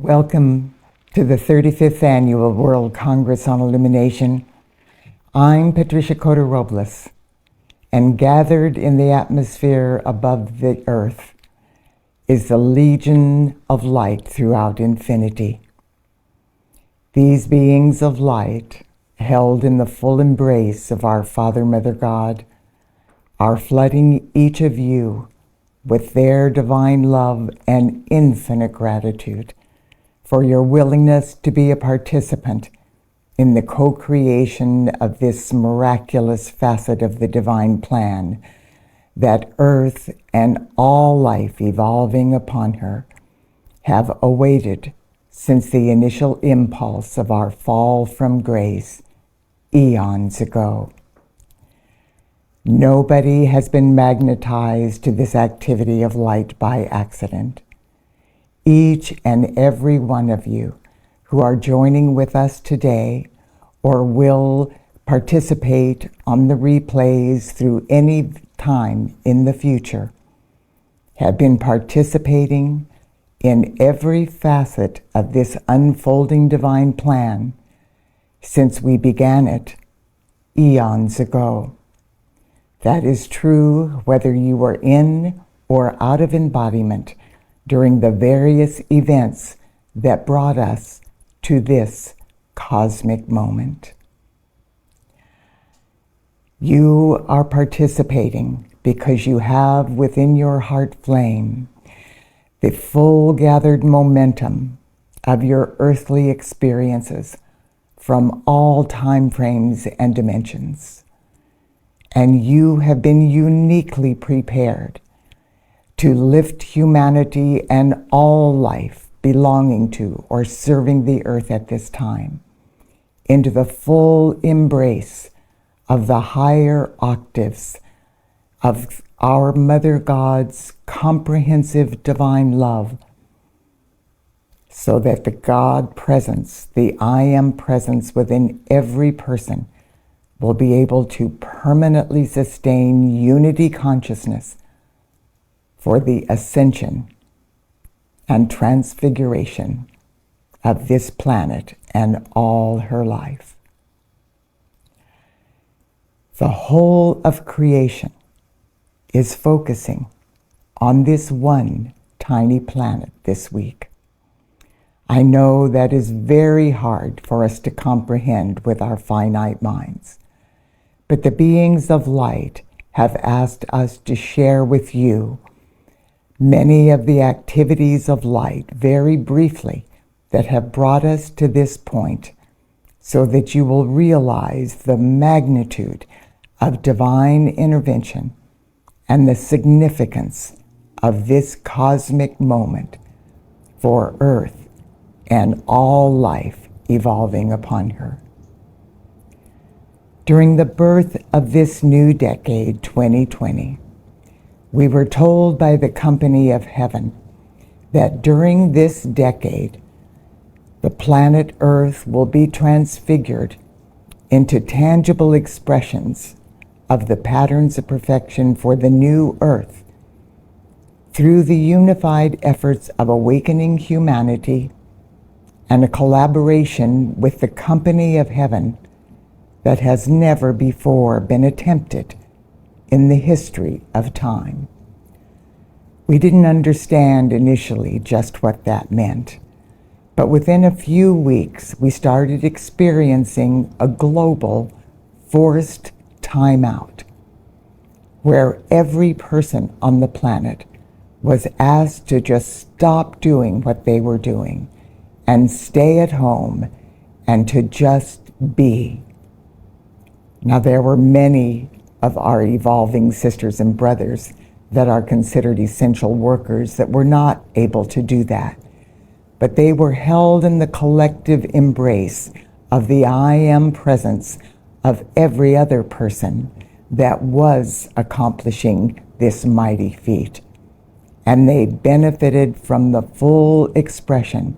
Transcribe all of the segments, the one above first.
Welcome to the 35th Annual World Congress on Illumination. I'm Patricia Cota Robles, and gathered in the atmosphere above the earth is the legion of light throughout infinity. These beings of light, held in the full embrace of our Father, Mother God, are flooding each of you with their divine love and infinite gratitude for your willingness to be a participant in the co-creation of this miraculous facet of the divine plan that Earth and all life evolving upon her have awaited since the initial impulse of our fall from grace eons ago. Nobody has been magnetized to this activity of light by accident. Each and every one of you who are joining with us today or will participate on the replays through any time in the future have been participating in every facet of this unfolding divine plan since we began it eons ago. That is true whether you were in or out of embodiment during the various events that brought us to this cosmic moment. You are participating because you have within your heart flame the full gathered momentum of your earthly experiences from all time frames and dimensions. And you have been uniquely prepared to lift humanity and all life belonging to or serving the earth at this time into the full embrace of the higher octaves of our Mother God's comprehensive divine love, so that the God presence, the I Am presence within every person will be able to permanently sustain unity consciousness for the ascension and transfiguration of this planet and all her life. The whole of creation is focusing on this one tiny planet this week. I know that is very hard for us to comprehend with our finite minds, but the beings of light have asked us to share with you many of the activities of light very briefly that have brought us to this point, so that you will realize the magnitude of divine intervention and the significance of this cosmic moment for Earth and all life evolving upon her. During the birth of this new decade, 2020, we were told by the company of heaven that during this decade, the planet Earth will be transfigured into tangible expressions of the patterns of perfection for the new Earth through the unified efforts of awakening humanity and a collaboration with the company of heaven that has never before been attempted in the history of time. We didn't understand initially just what that meant, but within a few weeks we started experiencing a global forced timeout, where every person on the planet was asked to just stop doing what they were doing and stay at home and to just be. Now, there were many of our evolving sisters and brothers that are considered essential workers that were not able to do that, but they were held in the collective embrace of the I Am presence of every other person that was accomplishing this mighty feat. And they benefited from the full expression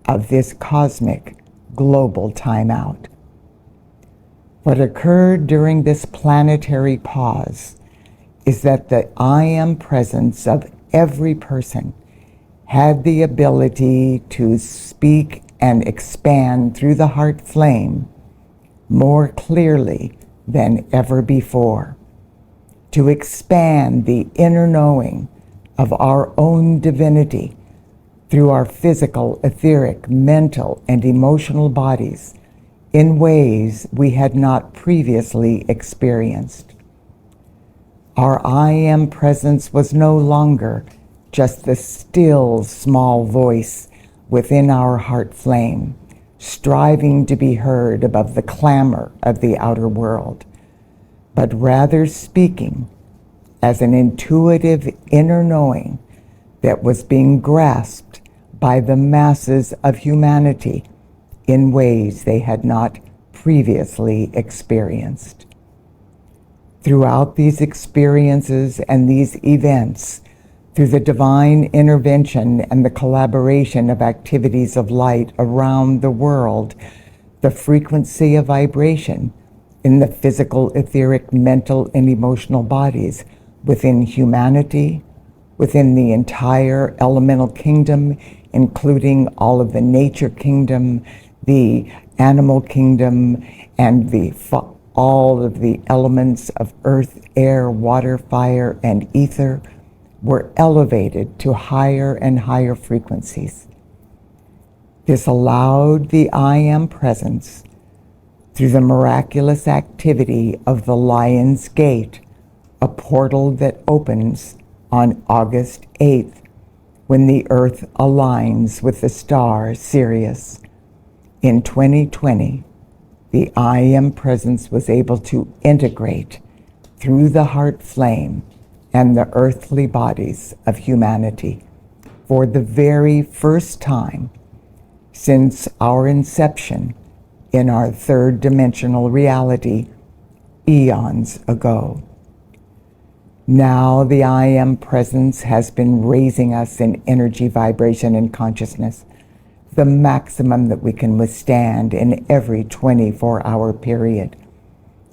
of this cosmic global timeout. What occurred during this planetary pause is that the I Am presence of every person had the ability to speak and expand through the heart flame more clearly than ever before, to expand the inner knowing of our own divinity through our physical, etheric, mental, and emotional bodies in ways we had not previously experienced. Our I Am presence was no longer just the still small voice within our heart flame, striving to be heard above the clamor of the outer world, but rather speaking as an intuitive inner knowing that was being grasped by the masses of humanity in ways they had not previously experienced. Throughout these experiences and these events, through the divine intervention and the collaboration of activities of light around the world, the frequency of vibration in the physical, etheric, mental, and emotional bodies within humanity, within the entire elemental kingdom, including all of the nature kingdom, the animal kingdom, and all of the elements of earth, air, water, fire, and ether were elevated to higher and higher frequencies. This allowed the I Am presence, through the miraculous activity of the Lion's Gate, a portal that opens on August 8th, when the Earth aligns with the star Sirius. In 2020, the I Am presence was able to integrate through the heart flame and the earthly bodies of humanity for the very first time since our inception in our third dimensional reality eons ago. Now the I Am presence has been raising us in energy, vibration, and consciousness, the maximum that we can withstand in every 24-hour period.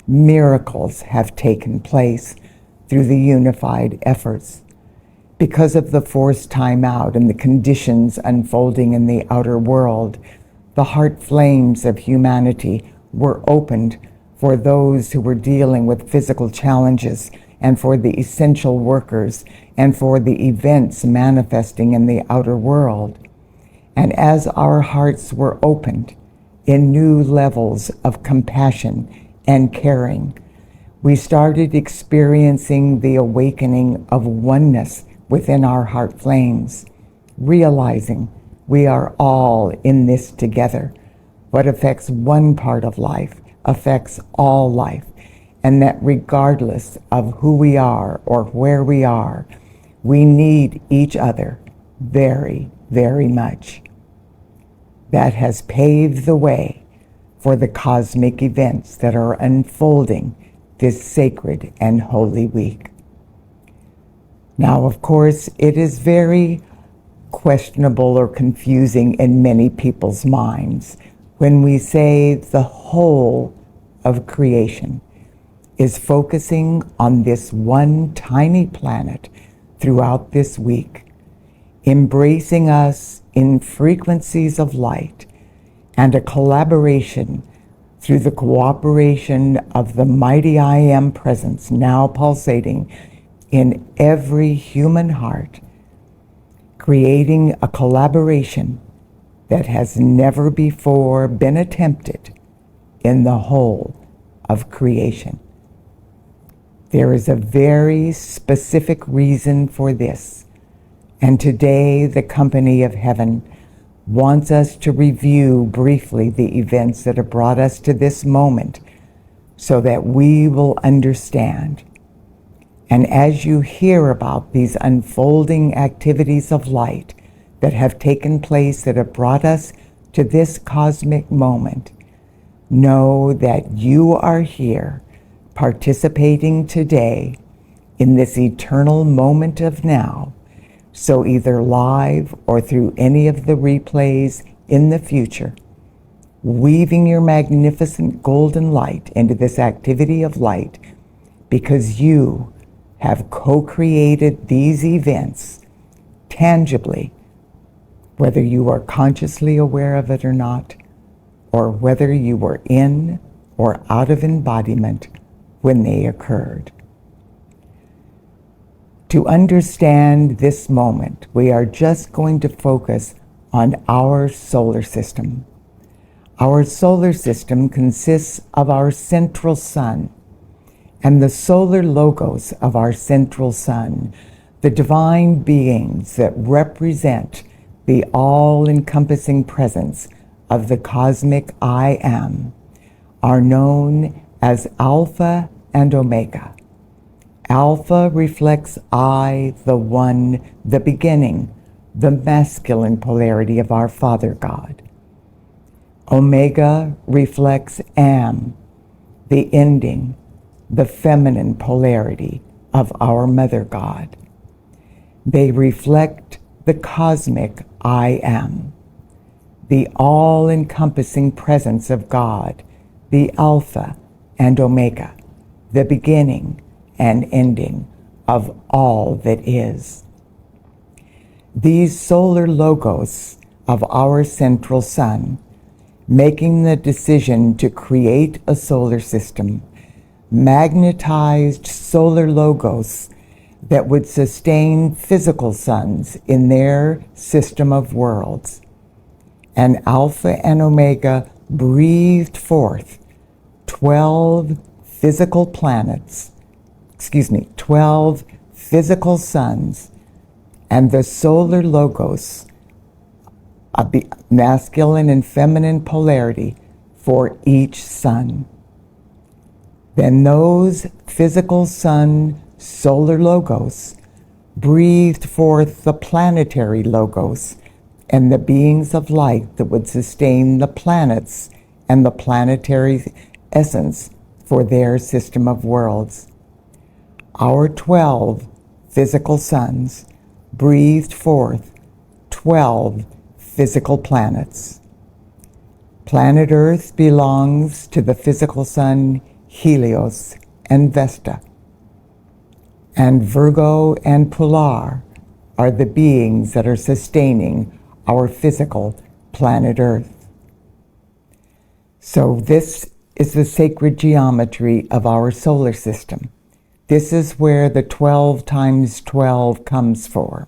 Miracles have taken place through the unified efforts. Because of the forced time out and the conditions unfolding in the outer world, the heart flames of humanity were opened for those who were dealing with physical challenges, and for the essential workers, and for the events manifesting in the outer world. And as our hearts were opened in new levels of compassion and caring, we started experiencing the awakening of oneness within our heart flames, realizing we are all in this together. What affects one part of life affects all life, and that regardless of who we are or where we are, we need each other very, very much. That has paved the way for the cosmic events that are unfolding this sacred and holy week. Now, of course, it is very questionable or confusing in many people's minds when we say the whole of creation is focusing on this one tiny planet throughout this week, embracing us in frequencies of light and a collaboration through the cooperation of the mighty I Am presence now pulsating in every human heart, creating a collaboration that has never before been attempted in the whole of creation. There is a very specific reason for this, and today the company of heaven wants us to review briefly the events that have brought us to this moment so that we will understand. And as you hear about these unfolding activities of light that have taken place, that have brought us to this cosmic moment, know that you are here participating today in this eternal moment of now. So either live or through any of the replays in the future, weaving your magnificent golden light into this activity of light, because you have co-created these events tangibly whether you are consciously aware of it or not, or whether you were in or out of embodiment when they occurred. To understand this moment, we are just going to focus on our solar system. Our solar system consists of our central sun and the solar logos of our central sun, the divine beings that represent the all-encompassing presence of the cosmic I Am, are known as Alpha and Omega. Alpha reflects I, the One, the beginning, the masculine polarity of our Father God. Omega reflects Am, the ending, the feminine polarity of our Mother God. They reflect the cosmic I Am, the all-encompassing presence of God, the Alpha and Omega, the beginning and ending of all that is. These solar logos of our central sun, making the decision to create a solar system, magnetized solar logos that would sustain physical suns in their system of worlds. And Alpha and Omega breathed forth 12 physical planets, 12 physical suns, and the solar logos of the masculine and feminine polarity for each sun. Then those physical sun solar logos breathed forth the planetary logos and the beings of light that would sustain the planets and the planetary essence for their system of worlds. Our 12 physical suns breathed forth 12 physical planets. Planet Earth belongs to the physical sun Helios and Vesta, and Virgo and Polar are the beings that are sustaining our physical planet Earth. So this is the sacred geometry of our solar system. This is where the 12 times 12 comes from,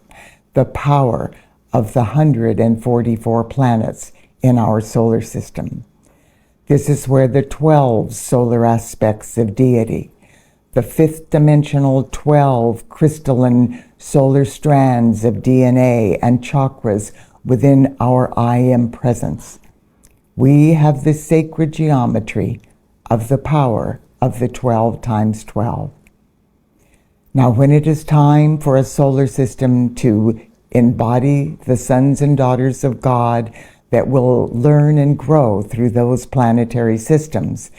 the power of the 144 planets in our solar system. This is where the 12 solar aspects of deity, the fifth dimensional 12 crystalline solar strands of DNA and chakras within our I Am presence. We have the sacred geometry of the power of the 12 times 12. Now, when it is time for a solar system to embody the sons and daughters of God that will learn and grow through those planetary systems,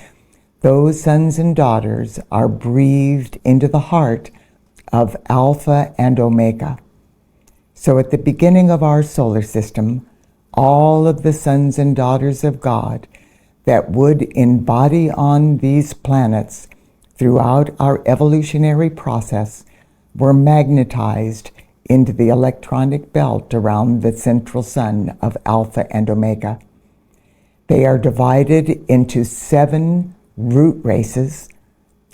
those sons and daughters are breathed into the heart of Alpha and Omega. So at the beginning of our solar system, all of the sons and daughters of God that would embody on these planets throughout our evolutionary process were magnetized into the electronic belt around the central sun of Alpha and Omega. They are divided into 7 root races,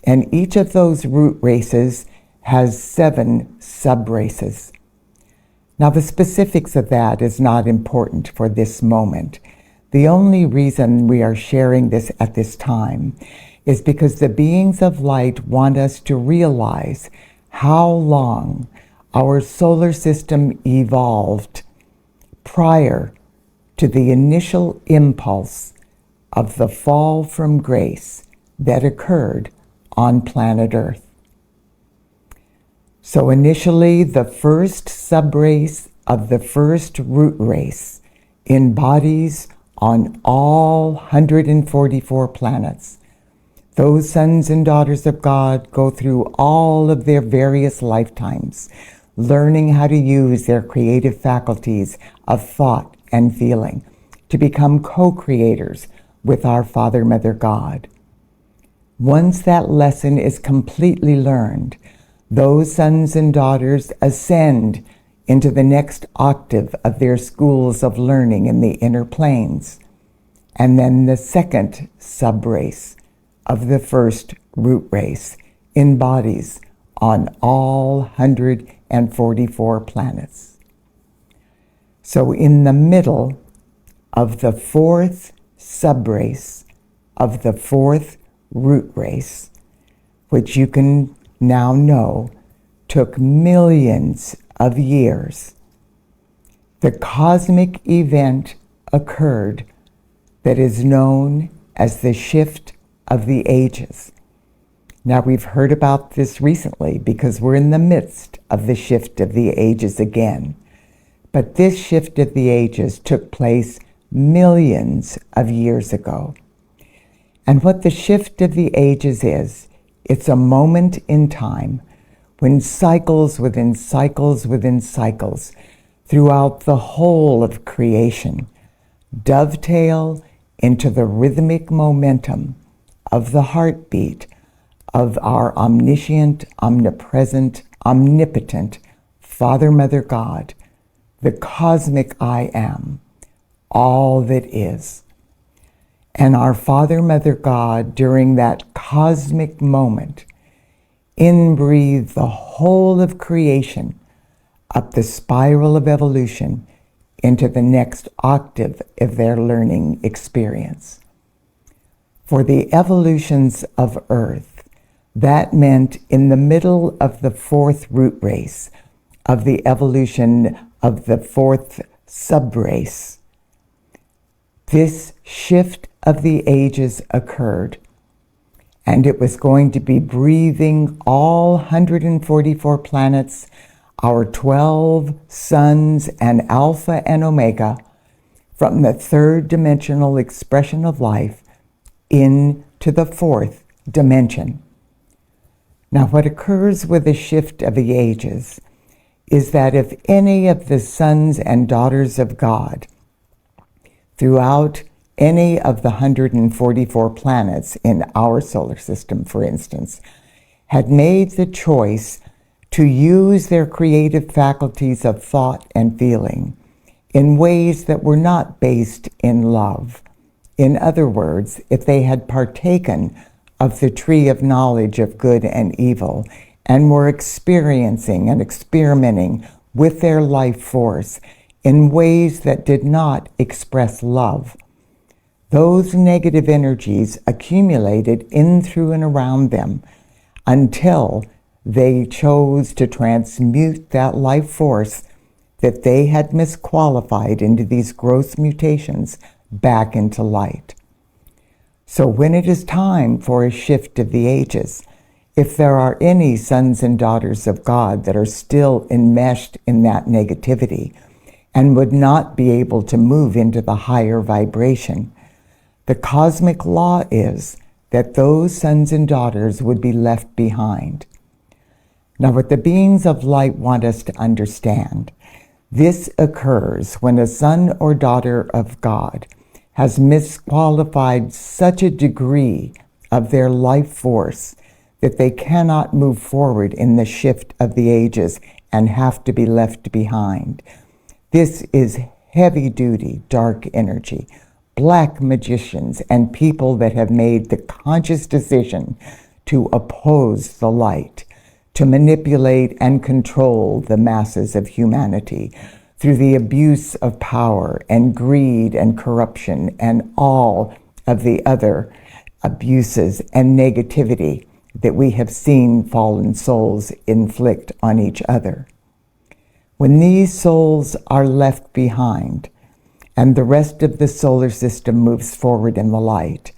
and each of those root races has 7 sub-races. Now, the specifics of that is not important for this moment. The only reason we are sharing this at this time is because the beings of light want us to realize how long our solar system evolved prior to the initial impulse of the fall from grace that occurred on planet Earth. So initially, the first subrace of the first root race embodies on all 144 planets. Those sons and daughters of God go through all of their various lifetimes, learning how to use their creative faculties of thought and feeling to become co-creators with our Father, Mother God. Once that lesson is completely learned, those sons and daughters ascend into the next octave of their schools of learning in the inner planes, and then the second subrace of the first root race in bodies on all 144 planets. So in the middle of the fourth subrace of the fourth root race, which you can now know took millions of years, the cosmic event occurred that is known as the shift of the ages. Now, we've heard about this recently because we're in the midst of the shift of the ages again. But this shift of the ages took place millions of years ago. And what the shift of the ages is, it's a moment in time when cycles within cycles within cycles throughout the whole of creation dovetail into the rhythmic momentum of the heartbeat of our omniscient, omnipresent, omnipotent Father, Mother, God, the cosmic I Am, all that is. And our Father, Mother, God, during that cosmic moment, inbreathe the whole of creation up the spiral of evolution into the next octave of their learning experience. For the evolutions of Earth, that meant in the middle of the fourth root race of the evolution of the fourth subrace, this shift of the ages occurred, and it was going to be breathing all 144 planets, our 12 suns and Alpha and Omega, from the third dimensional expression of life into the fourth dimension. Now, what occurs with the shift of the ages is that if any of the sons and daughters of God throughout any of the 144 planets in our solar system, for instance, had made the choice to use their creative faculties of thought and feeling in ways that were not based in love. In other words, if they had partaken of the tree of knowledge of good and evil and were experiencing and experimenting with their life force in ways that did not express love, those negative energies accumulated in, through, and around them until they chose to transmute that life force that they had misqualified into these gross mutations back into light. So when it is time for a shift of the ages, if there are any sons and daughters of God that are still enmeshed in that negativity and would not be able to move into the higher vibration, the cosmic law is that those sons and daughters would be left behind. Now, what the beings of light want us to understand, this occurs when a son or daughter of God has misqualified such a degree of their life force that they cannot move forward in the shift of the ages and have to be left behind. This is heavy-duty dark energy, black magicians, and people that have made the conscious decision to oppose the light, to manipulate and control the masses of humanity through the abuse of power and greed and corruption and all of the other abuses and negativity that we have seen fallen souls inflict on each other. When these souls are left behind and the rest of the solar system moves forward in the light,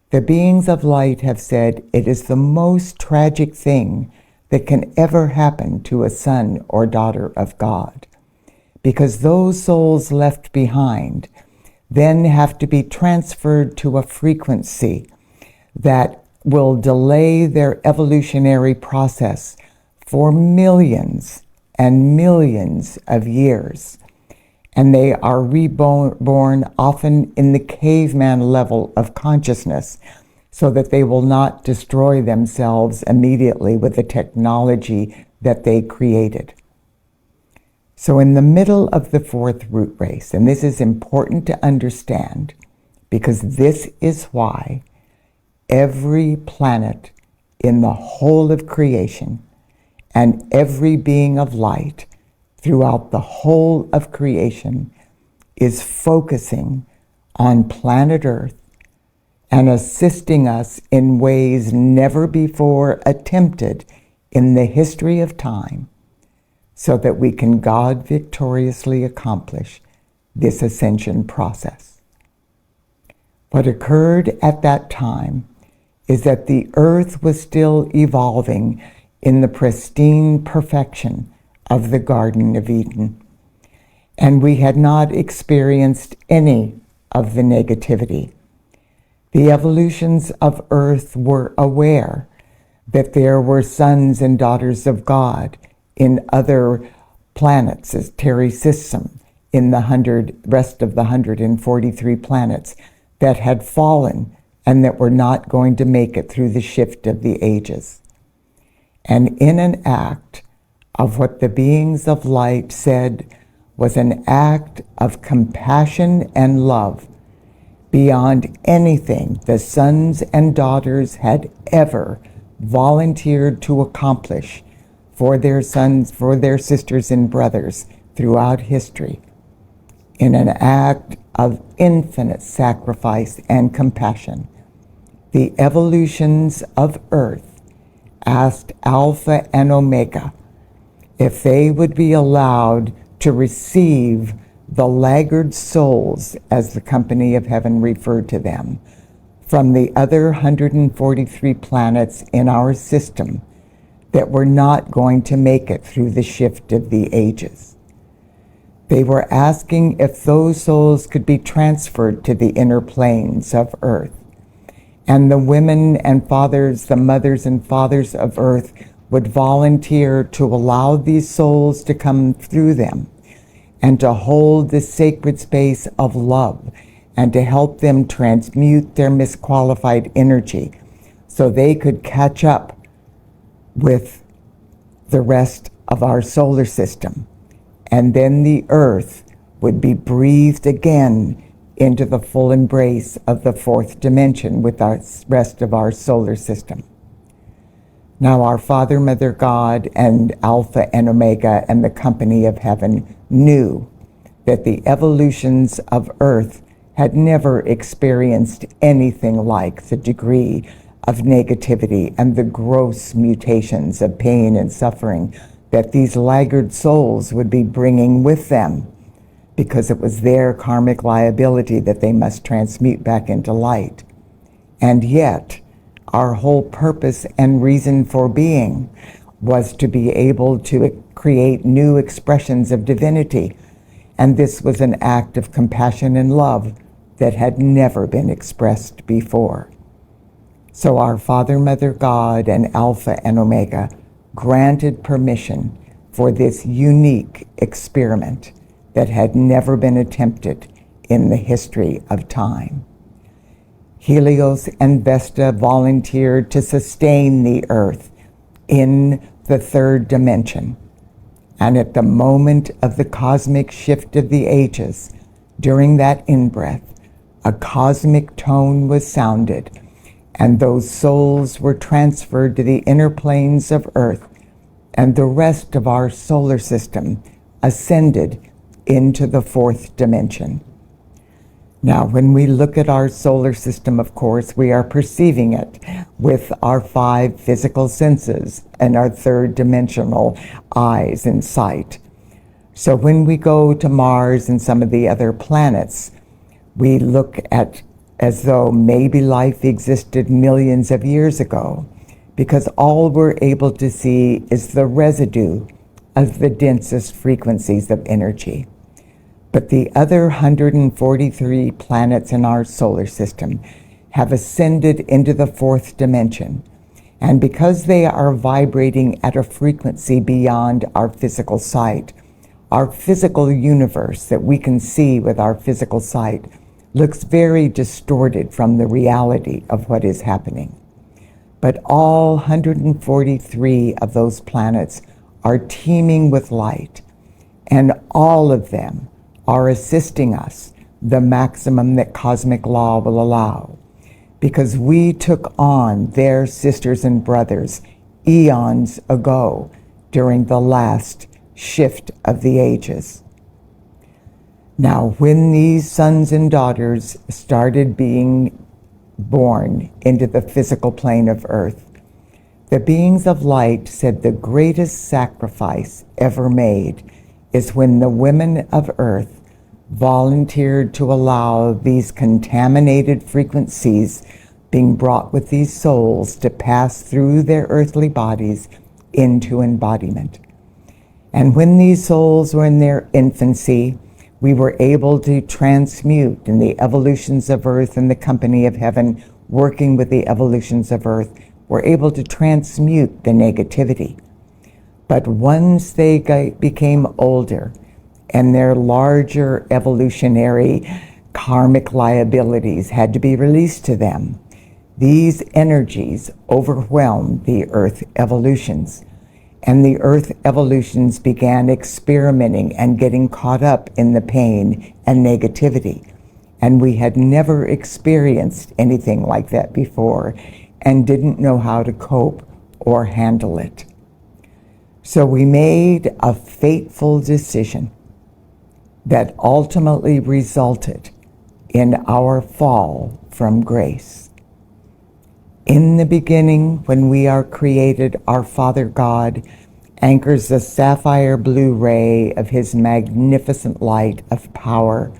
the beings of light have said it is the most tragic thing that can ever happen to a son or daughter of God, because those souls left behind then have to be transferred to a frequency that will delay their evolutionary process for millions and millions of years. And they are reborn often in the caveman level of consciousness, so that they will not destroy themselves immediately with the technology that they created. So in the middle of the fourth root race, and this is important to understand because this is why every planet in the whole of creation and every being of light throughout the whole of creation is focusing on planet Earth and assisting us in ways never before attempted in the history of time, so that we can God victoriously accomplish this ascension process. What occurred at that time is that the earth was still evolving in the pristine perfection of the Garden of Eden, and we had not experienced any of the negativity. The evolutions of earth were aware that there were sons and daughters of God in other planets, as Terry system, in the rest of the 143 planets that had fallen and that were not going to make it through the shift of the ages. And in an act of what the beings of light said was an act of compassion and love beyond anything the sons and daughters had ever volunteered to accomplish for their sons, for their sisters and brothers throughout history, in an act of infinite sacrifice and compassion, the evolutions of Earth asked Alpha and Omega if they would be allowed to receive the laggard souls, as the Company of Heaven referred to them, from the other 143 planets in our system that were not going to make it through the shift of the ages. They were asking if those souls could be transferred to the inner planes of Earth. And the women and fathers, the mothers and fathers of Earth would volunteer to allow these souls to come through them and to hold the sacred space of love and to help them transmute their misqualified energy so they could catch up with the rest of our solar system. And then the earth would be breathed again into the full embrace of the fourth dimension with the rest of our solar system. Now our Father, Mother, God, and Alpha and Omega and the Company of Heaven knew that the evolutions of Earth had never experienced anything like the degree of negativity and the gross mutations of pain and suffering that these laggard souls would be bringing with them, because it was their karmic liability that they must transmute back into light. And yet, our whole purpose and reason for being was to be able to create new expressions of divinity. And this was an act of compassion and love that had never been expressed before. So our Father, Mother, God, and Alpha and Omega granted permission for this unique experiment that had never been attempted in the history of time. Helios and Vesta volunteered to sustain the earth in the third dimension. And at the moment of the cosmic shift of the ages, during that in-breath, a cosmic tone was sounded, and those souls were transferred to the inner planes of Earth, and the rest of our solar system ascended into the fourth dimension. Now, when we look at our solar system, of course, we are perceiving it with our 5 physical senses and our third dimensional eyes and sight. So when we go to Mars and some of the other planets, we look at as though maybe life existed millions of years ago, because all we're able to see is the residue of the densest frequencies of energy. But the other 143 planets in our solar system have ascended into the fourth dimension. And because they are vibrating at a frequency beyond our physical sight, our physical universe that we can see with our physical sight looks very distorted from the reality of what is happening. But all 143 of those planets are teeming with light. And all of them are assisting us the maximum that cosmic law will allow, because we took on their sisters and brothers eons ago during the last shift of the ages. Now, when these sons and daughters started being born into the physical plane of earth, the beings of light said the greatest sacrifice ever made is when the women of earth volunteered to allow these contaminated frequencies being brought with these souls to pass through their earthly bodies into embodiment. And when these souls were in their infancy, we were able to transmute in the evolutions of earth and the company of heaven, working with the evolutions of earth, were able to transmute the negativity. But once they became older and their larger evolutionary karmic liabilities had to be released to them, these energies overwhelmed the earth evolutions. And the earth evolutions began experimenting and getting caught up in the pain and negativity. And we had never experienced anything like that before and didn't know how to cope or handle it. So we made a fateful decision that ultimately resulted in our fall from grace. In the beginning, when we are created, our Father God anchors the sapphire blue ray of his magnificent light of power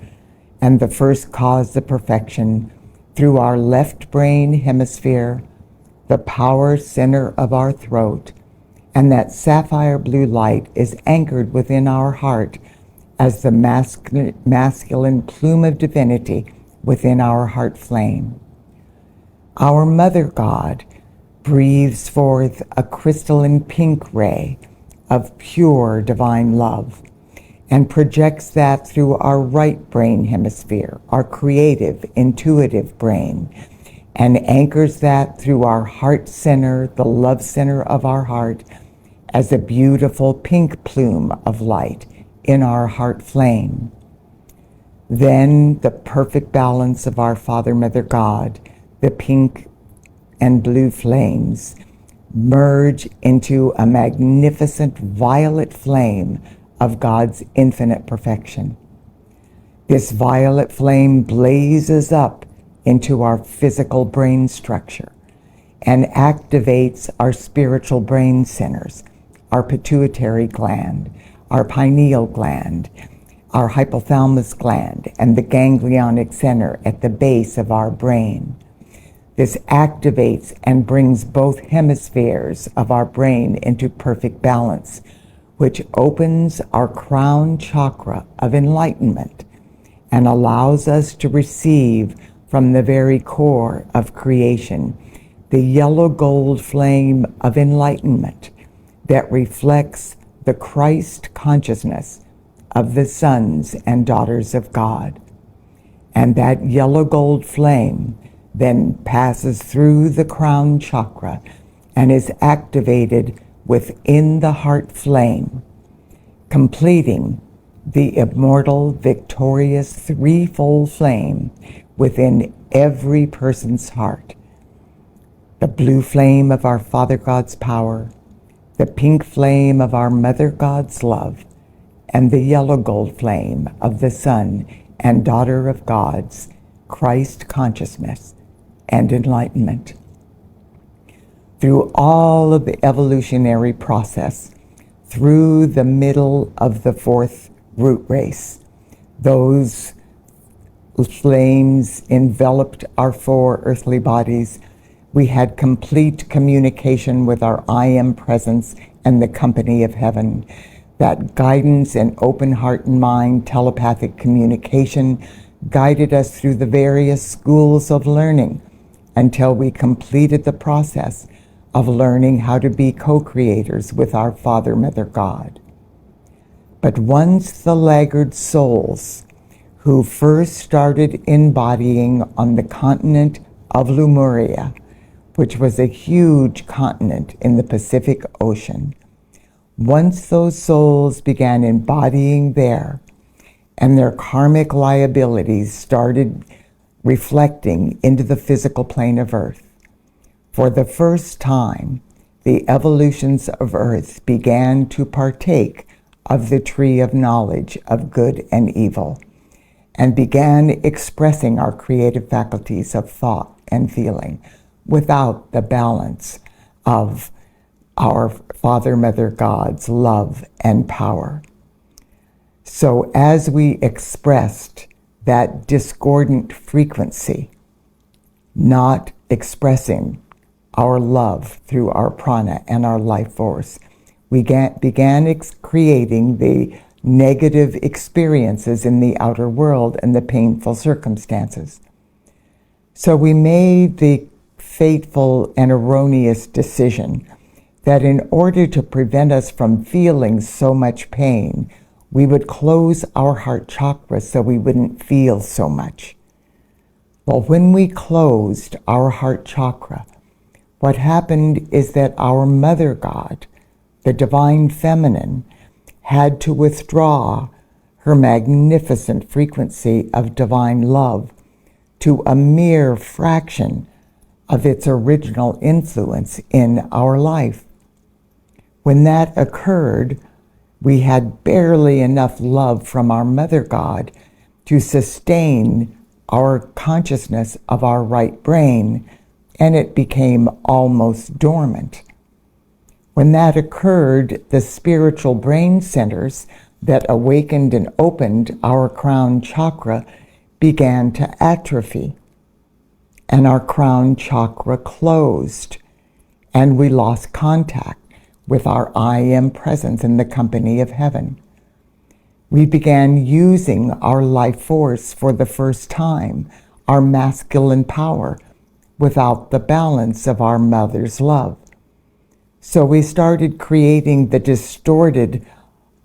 and the first cause of perfection through our left brain hemisphere, the power center of our throat, and that sapphire blue light is anchored within our heart as the masculine plume of divinity within our heart flame. Our Mother God breathes forth a crystalline pink ray of pure divine love and projects that through our right brain hemisphere, our creative, intuitive brain, and anchors that through our heart center, the love center of our heart, as a beautiful pink plume of light in our heart flame. Then the perfect balance of our Father, Mother God, the pink and blue flames, merge into a magnificent violet flame of God's infinite perfection. This violet flame blazes up into our physical brain structure and activates our spiritual brain centers, our pituitary gland, our pineal gland, our hypothalamus gland, and the ganglionic center at the base of our brain. This activates and brings both hemispheres of our brain into perfect balance, which opens our crown chakra of enlightenment and allows us to receive from the very core of creation the yellow gold flame of enlightenment that reflects the Christ consciousness of the sons and daughters of God. And that yellow gold flame then passes through the crown chakra and is activated within the heart flame, completing the immortal, victorious, threefold flame within every person's heart. The blue flame of our Father God's power, the pink flame of our Mother God's love, and the yellow gold flame of the Son and Daughter of God's Christ consciousness and enlightenment. Through all of the evolutionary process, through the middle of the fourth root race, those flames enveloped our four earthly bodies. We had complete communication with our I Am presence and the company of heaven. That guidance and open heart and mind telepathic communication guided us through the various schools of learning until we completed the process of learning how to be co-creators with our Father, Mother God. But once the laggard souls who first started embodying on the continent of Lemuria, which was a huge continent in the Pacific Ocean, Once those souls began embodying there, and their karmic liabilities started reflecting into the physical plane of Earth, for the first time, the evolutions of Earth began to partake of the tree of knowledge of good and evil, and began expressing our creative faculties of thought and feeling without the balance of our Father, Mother, God's love and power. So as we expressed that discordant frequency, not expressing our love through our prana and our life force, we began creating the negative experiences in the outer world and the painful circumstances. So we made the fateful and erroneous decision that in order to prevent us from feeling so much pain, we would close our heart chakra so we wouldn't feel so much. Well, when we closed our heart chakra, what happened is that our Mother God, the Divine Feminine, had to withdraw her magnificent frequency of divine love to a mere fraction of its original influence in our life. When that occurred, we had barely enough love from our Mother God to sustain our consciousness of our right brain, and it became almost dormant. When that occurred, the spiritual brain centers that awakened and opened our crown chakra began to atrophy, and our crown chakra closed, and we lost contact with our I Am presence in the company of heaven. We began using our life force for the first time, our masculine power, without the balance of our mother's love. So we started creating the distorted,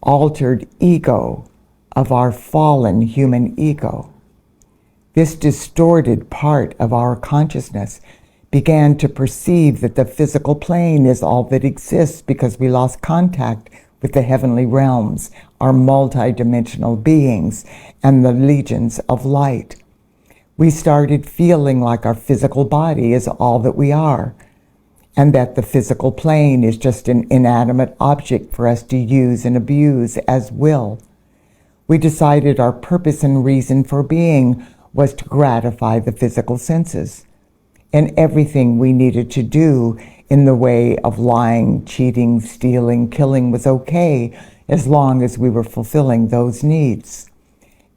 altered ego of our fallen human ego. This distorted part of our consciousness began to perceive that the physical plane is all that exists because we lost contact with the heavenly realms, our multidimensional beings, and the legions of light. We started feeling like our physical body is all that we are, and that the physical plane is just an inanimate object for us to use and abuse as will. We decided our purpose and reason for being was to gratify the physical senses, and everything we needed to do in the way of lying, cheating, stealing, killing was okay as long as we were fulfilling those needs.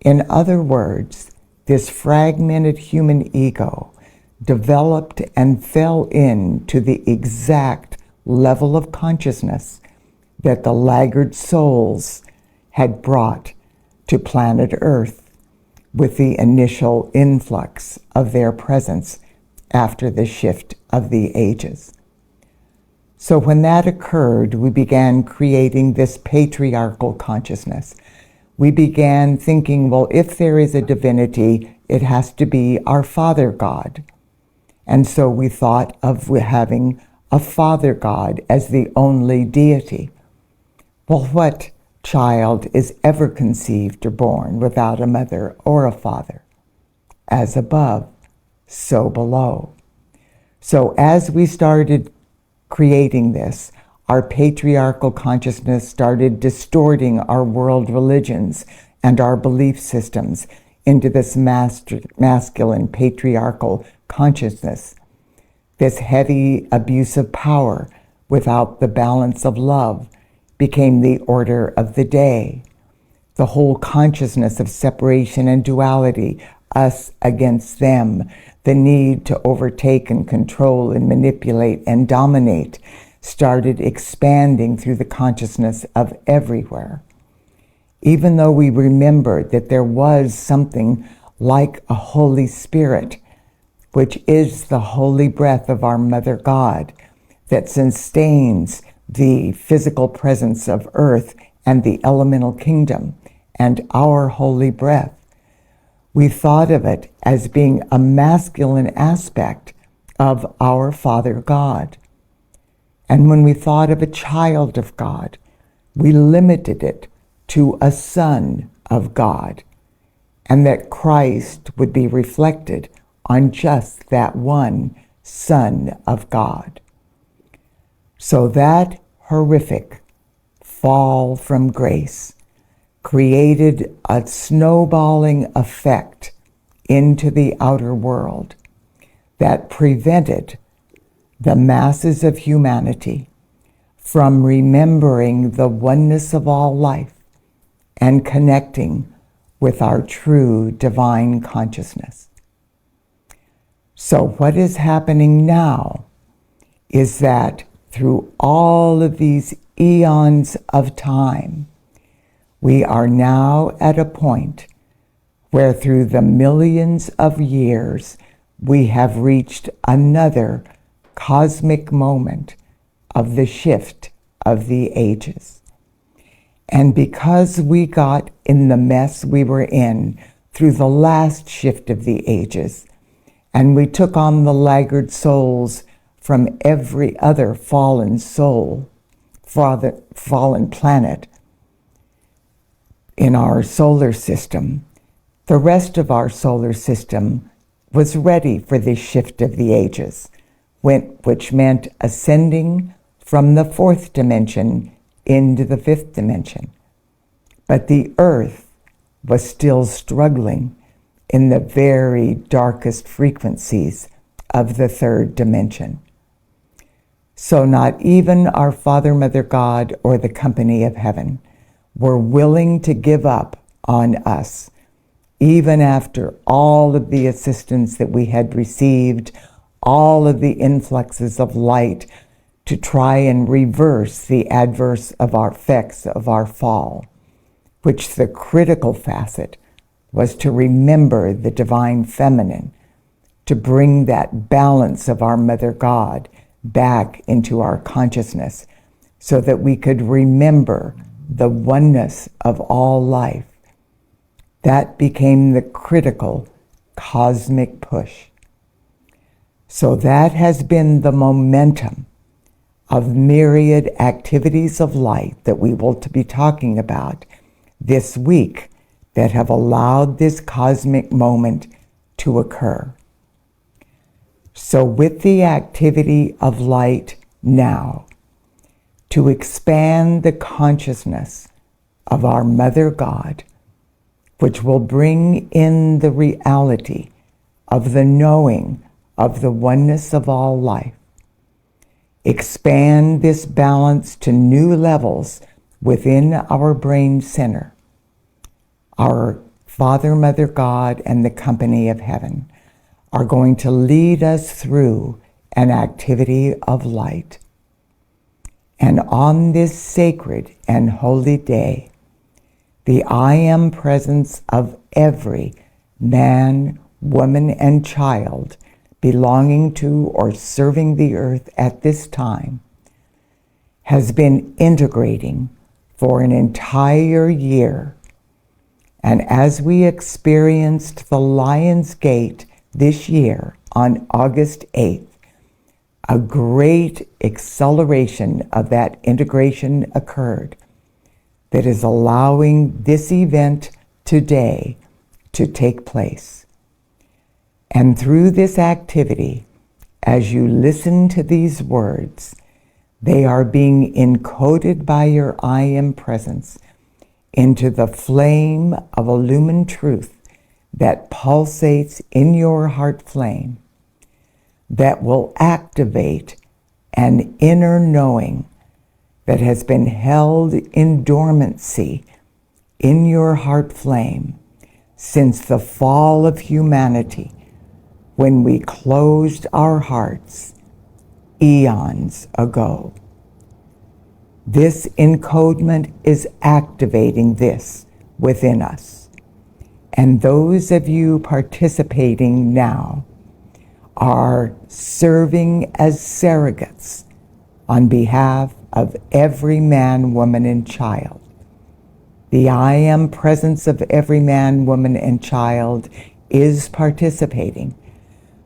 In other words, this fragmented human ego developed and fell into the exact level of consciousness that the laggard souls had brought to planet Earth with the initial influx of their presence after the shift of the ages. So when that occurred, we began creating this patriarchal consciousness. We began thinking, well, if there is a divinity, it has to be our Father God. And so we thought of having a Father God as the only deity. Well, what child is ever conceived or born without a mother or a father? As above, so below. So as we started creating this, our patriarchal consciousness started distorting our world religions and our belief systems into this masculine patriarchal consciousness. This heavy abuse of power without the balance of love became the order of the day. The whole consciousness of separation and duality, us against them, the need to overtake and control and manipulate and dominate, started expanding through the consciousness of everywhere. Even though we remembered that there was something like a Holy Spirit, which is the holy breath of our Mother God, that sustains the physical presence of Earth and the elemental kingdom and our holy breath, we thought of it as being a masculine aspect of our Father God. And when we thought of a child of God, we limited it to a Son of God, and that Christ would be reflected on just that one Son of God. So that horrific fall from grace created a snowballing effect into the outer world that prevented the masses of humanity from remembering the oneness of all life and connecting with our true divine consciousness. So what is happening now is that through all of these eons of time, we are now at a point where through the millions of years, we have reached another cosmic moment of the shift of the ages. And because we got in the mess we were in through the last shift of the ages, and we took on the laggard souls from every other fallen soul, fallen planet in our solar system, the rest of our solar system was ready for this shift of the ages, which meant ascending from the fourth dimension into the fifth dimension. But the Earth was still struggling in the very darkest frequencies of the third dimension. So not even our Father, Mother, God, or the company of heaven were willing to give up on us, even after all of the assistance that we had received, all of the influxes of light to try and reverse the adverse of our effects of our fall, which the critical facet was to remember the divine feminine, to bring that balance of our Mother God back into our consciousness so that we could remember the oneness of all life. That became the critical cosmic push. So that has been the momentum of myriad activities of light that we will be talking about this week that have allowed this cosmic moment to occur. So with the activity of light now, to expand the consciousness of our Mother God, which will bring in the reality of the knowing of the oneness of all life, expand this balance to new levels within our brain center. Our Father, Mother, God, and the company of heaven are going to lead us through an activity of light. And on this sacred and holy day, the I Am presence of every man, woman, and child belonging to or serving the earth at this time has been integrating for an entire year. And as we experienced the Lion's Gate this year on August 8th, a great acceleration of that integration occurred that is allowing this event today to take place. And through this activity, as you listen to these words, they are being encoded by your I Am presence into the flame of illumined truth that pulsates in your heart flame, that will activate an inner knowing that has been held in dormancy in your heart flame since the fall of humanity, when we closed our hearts eons ago. This encodement is activating this within us. And those of you participating now are serving as surrogates on behalf of every man, woman, and child. The I Am presence of every man, woman, and child is participating,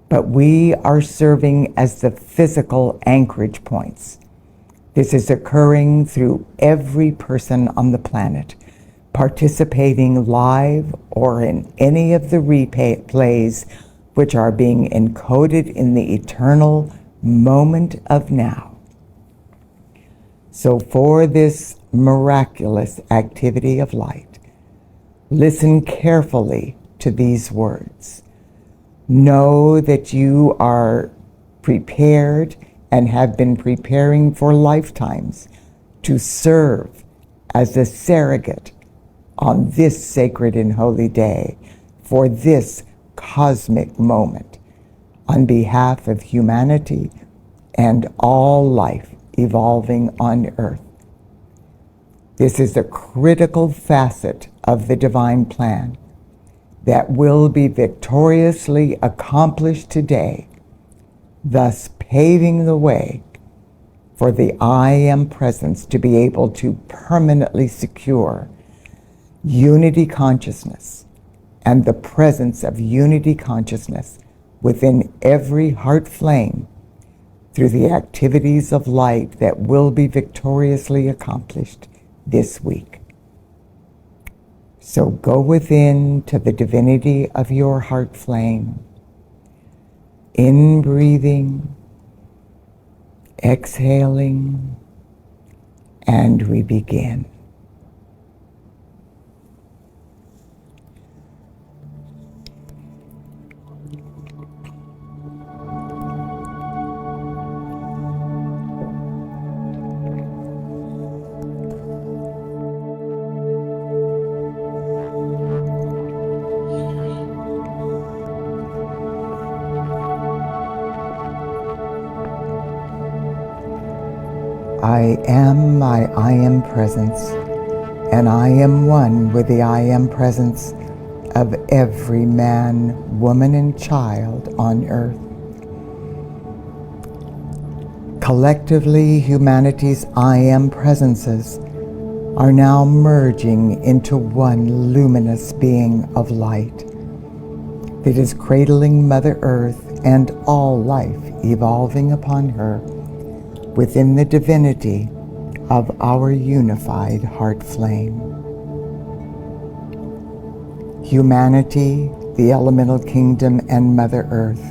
but we are serving as the physical anchorage points This is occurring through every person on the planet, participating live or in any of the replays which are being encoded in the eternal moment of now. So for this miraculous activity of light, listen carefully to these words. Know that you are prepared and have been preparing for lifetimes to serve as a surrogate on this sacred and holy day for this cosmic moment on behalf of humanity and all life evolving on earth. This is a critical facet of the divine plan that will be victoriously accomplished today, thus paving the way for the I Am presence to be able to permanently secure unity consciousness and the presence of unity consciousness within every heart flame through the activities of light that will be victoriously accomplished this week. So go within to the divinity of your heart flame, in breathing, exhaling, and we begin. I am my I Am presence, and I am one with the I Am presence of every man, woman, and child on earth. Collectively, humanity's I Am presences are now merging into one luminous being of light that is cradling Mother Earth and all life evolving upon her within the divinity of our unified heart flame. Humanity, the elemental kingdom, and Mother Earth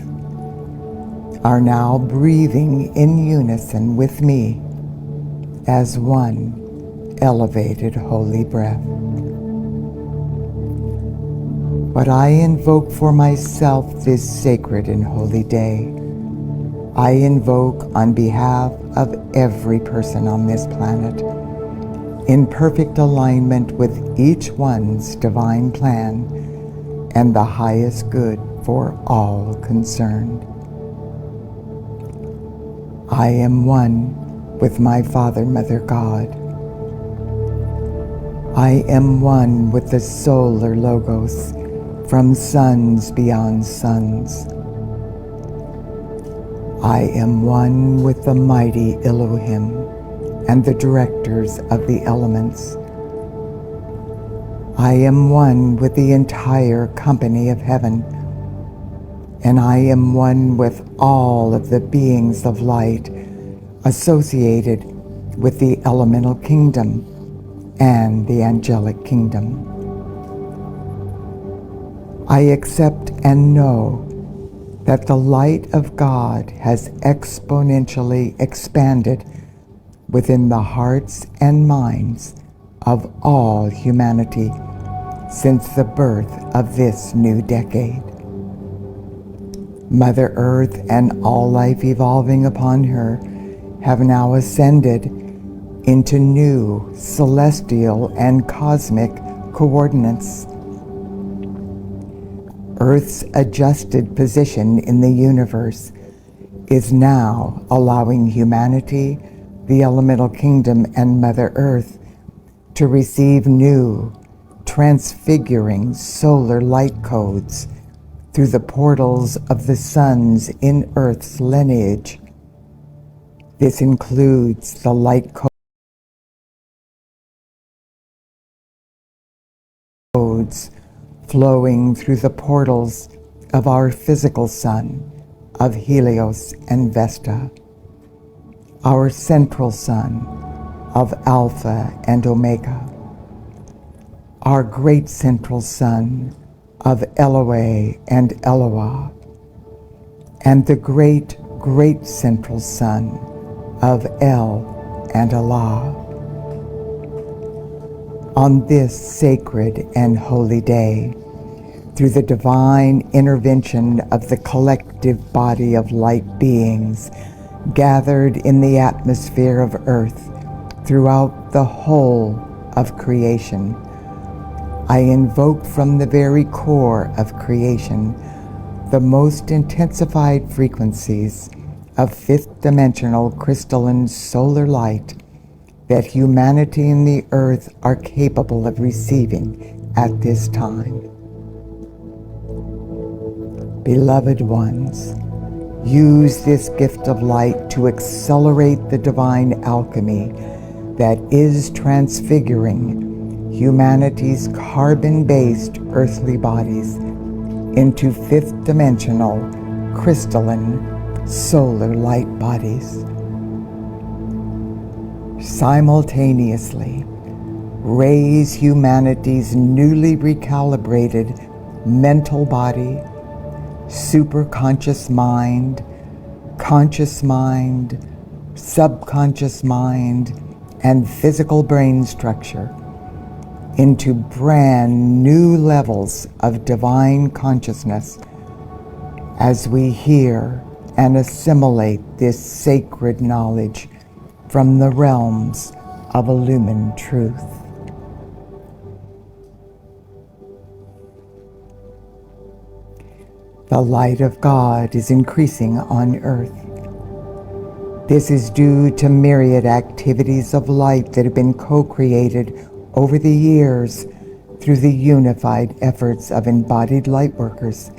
are now breathing in unison with me as one elevated holy breath. What I invoke for myself this sacred and holy day, I invoke on behalf of every person on this planet, in perfect alignment with each one's divine plan and the highest good for all concerned. I am one with my Father, Mother God. I am one with the solar logos from suns beyond suns. I am one with the mighty Elohim and the directors of the elements. I am one with the entire company of heaven, and I am one with all of the beings of light associated with the elemental kingdom and the angelic kingdom. I accept and know that the light of God has exponentially expanded within the hearts and minds of all humanity since the birth of this new decade. Mother Earth and all life evolving upon her have now ascended into new celestial and cosmic coordinates. Earth's adjusted position in the universe is now allowing humanity, the elemental kingdom, and Mother Earth to receive new, transfiguring solar light codes through the portals of the suns in Earth's lineage. This includes the light codes flowing through the portals of our physical sun, of Helios and Vesta. our central sun of Alpha and Omega, our great central sun of Eloi and Eloah, and the great, great central sun of El and Allah. On this sacred and holy day, through the divine intervention of the collective body of light beings gathered in the atmosphere of Earth throughout the whole of creation, I invoke from the very core of creation the most intensified frequencies of fifth-dimensional crystalline solar light that humanity and the Earth are capable of receiving at this time. Beloved ones, use this gift of light to accelerate the divine alchemy that is transfiguring humanity's carbon-based earthly bodies into fifth-dimensional crystalline solar light bodies. Simultaneously, raise humanity's newly recalibrated mental body, superconscious mind, conscious mind, subconscious mind, and physical brain structure into brand new levels of divine consciousness as we hear and assimilate this sacred knowledge from the realms of illumined truth. The light of God is increasing on earth. This is due to myriad activities of light that have been co-created over the years through the unified efforts of embodied lightworkers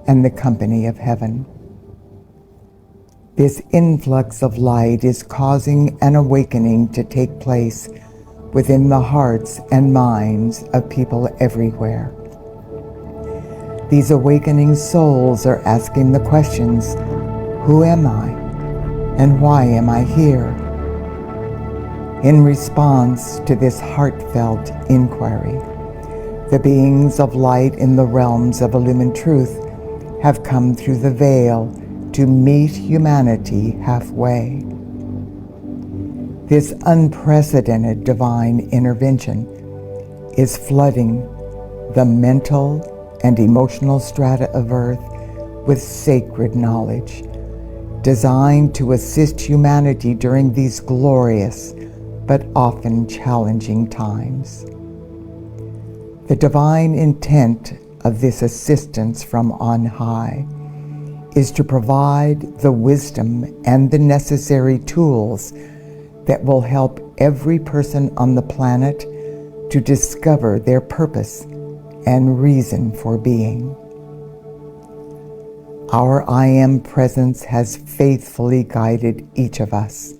and the company of heaven. This influx of light is causing an awakening to take place within the hearts and minds of people everywhere. These awakening souls are asking the questions, who am I and why am I here? In response to this heartfelt inquiry, the beings of light in the realms of illumined truth have come through the veil to meet humanity halfway. This unprecedented divine intervention is flooding the mental and emotional strata of Earth with sacred knowledge, designed to assist humanity during these glorious but often challenging times. The divine intent of this assistance from on high is to provide the wisdom and the necessary tools that will help every person on the planet to discover their purpose and reason for being. Our I Am presence has faithfully guided each of us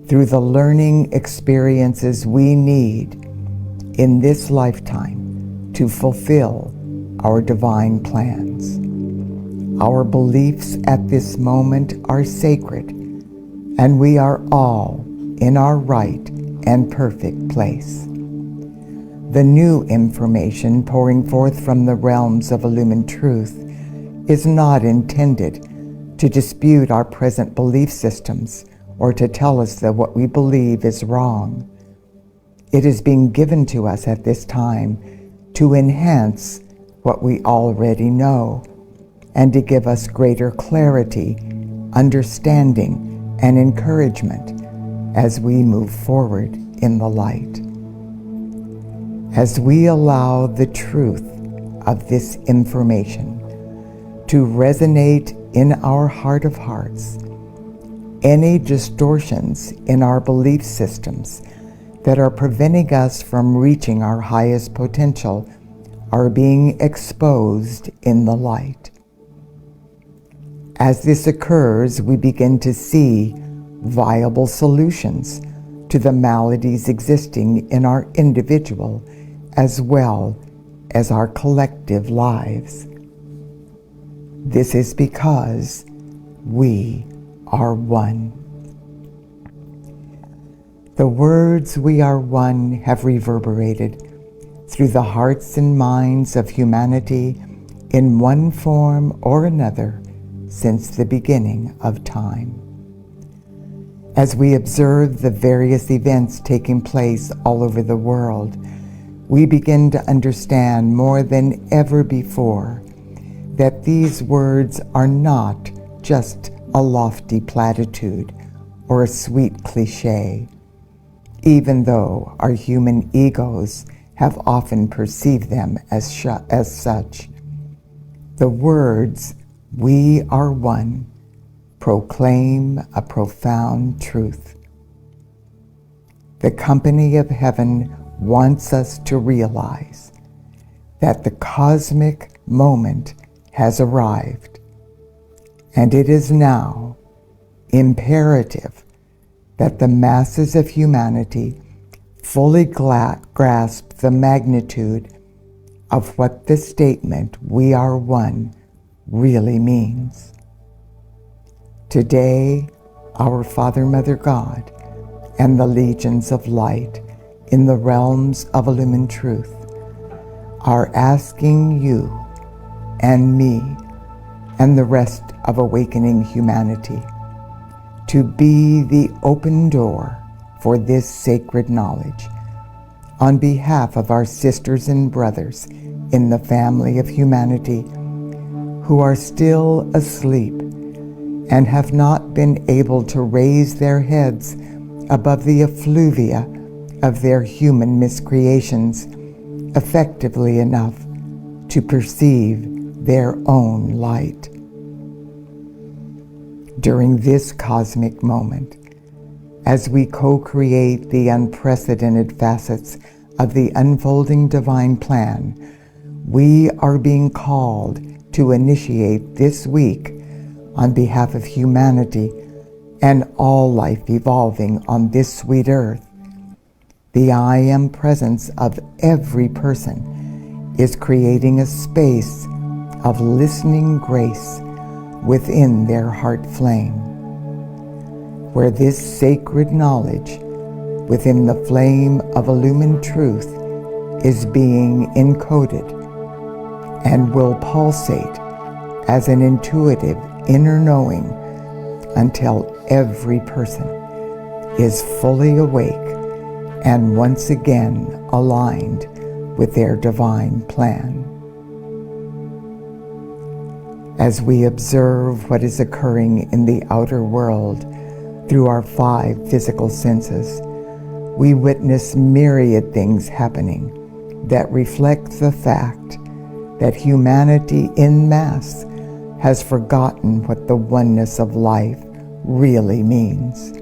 through the learning experiences we need in this lifetime to fulfill our divine plans. Our beliefs at this moment are sacred, and we are all in our right and perfect place. The new information pouring forth from the realms of illumined truth is not intended to dispute our present belief systems or to tell us that what we believe is wrong. It is being given to us at this time to enhance what we already know and to give us greater clarity, understanding, and encouragement as we move forward in the light. As we allow the truth of this information to resonate in our heart of hearts, any distortions in our belief systems that are preventing us from reaching our highest potential are being exposed in the light. As this occurs, we begin to see viable solutions to the maladies existing in our individual as well as our collective lives. This is because we are one. The words "we are one" have reverberated through the hearts and minds of humanity in one form or another since the beginning of time. As we observe the various events taking place all over the world, we begin to understand more than ever before that these words are not just a lofty platitude or a sweet cliche, even though our human egos have often perceived them as such. The words "we are one" proclaim a profound truth. The company of heaven wants us to realize that the cosmic moment has arrived, and it is now imperative that the masses of humanity fully grasp the magnitude of what the statement "we are one" really means. Today, our Father, Mother, God, and the legions of light in the realms of illumined truth are asking you and me and the rest of awakening humanity to be the open door for this sacred knowledge on behalf of our sisters and brothers in the family of humanity who are still asleep and have not been able to raise their heads above the effluvia of their human miscreations effectively enough to perceive their own light. During this cosmic moment, as we co-create the unprecedented facets of the unfolding divine plan, we are being called to initiate this week on behalf of humanity and all life evolving on this sweet earth. The I Am presence of every person is creating a space of listening grace within their heart flame, where this sacred knowledge within the flame of illumined truth is being encoded and will pulsate as an intuitive inner knowing until every person is fully awake and once again aligned with their divine plan. As we observe what is occurring in the outer world through our 5 physical senses, we witness myriad things happening that reflect the fact that humanity en masse has forgotten what the oneness of life really means.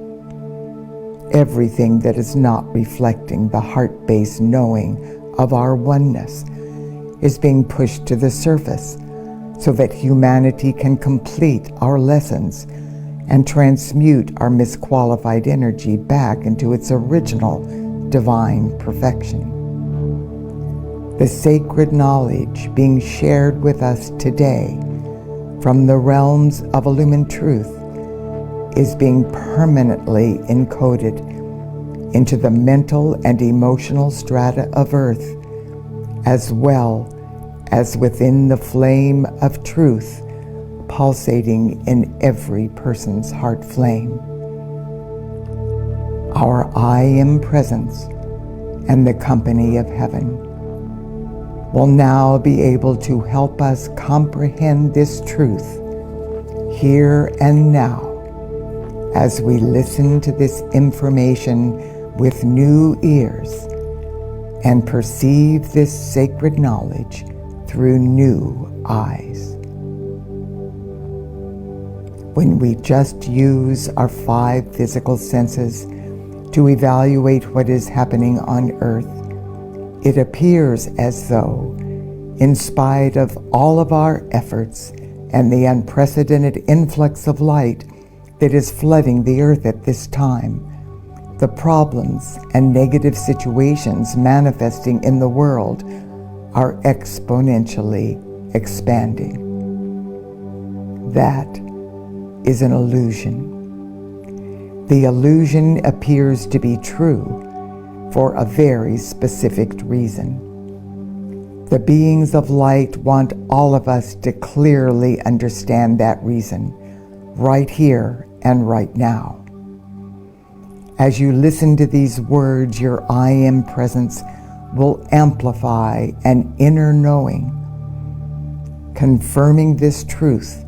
Everything that is not reflecting the heart-based knowing of our oneness is being pushed to the surface so that humanity can complete our lessons and transmute our misqualified energy back into its original divine perfection. The sacred knowledge being shared with us today from the realms of illumined truth is being permanently encoded into the mental and emotional strata of Earth, as well as within the flame of truth pulsating in every person's heart flame. Our I Am presence and the company of heaven will now be able to help us comprehend this truth here and now as we listen to this information with new ears and perceive this sacred knowledge through new eyes. When we just use our 5 physical senses to evaluate what is happening on Earth, it appears as though, in spite of all of our efforts and the unprecedented influx of light that is flooding the Earth at this time, the problems and negative situations manifesting in the world are exponentially expanding. That is an illusion. The illusion appears to be true for a very specific reason. The beings of light want all of us to clearly understand that reason, right here and right now. As you listen to these words, your I Am presence will amplify an inner knowing, confirming this truth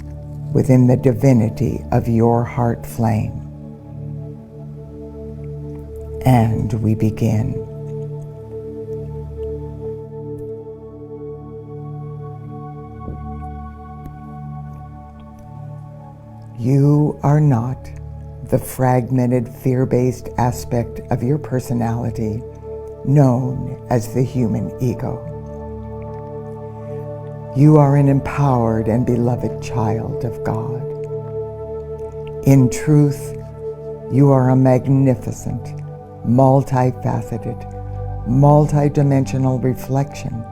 within the divinity of your heart flame. And we begin. You are not the fragmented, fear-based aspect of your personality known as the human ego. You are an empowered and beloved child of God. In truth, you are a magnificent, multifaceted, multidimensional reflection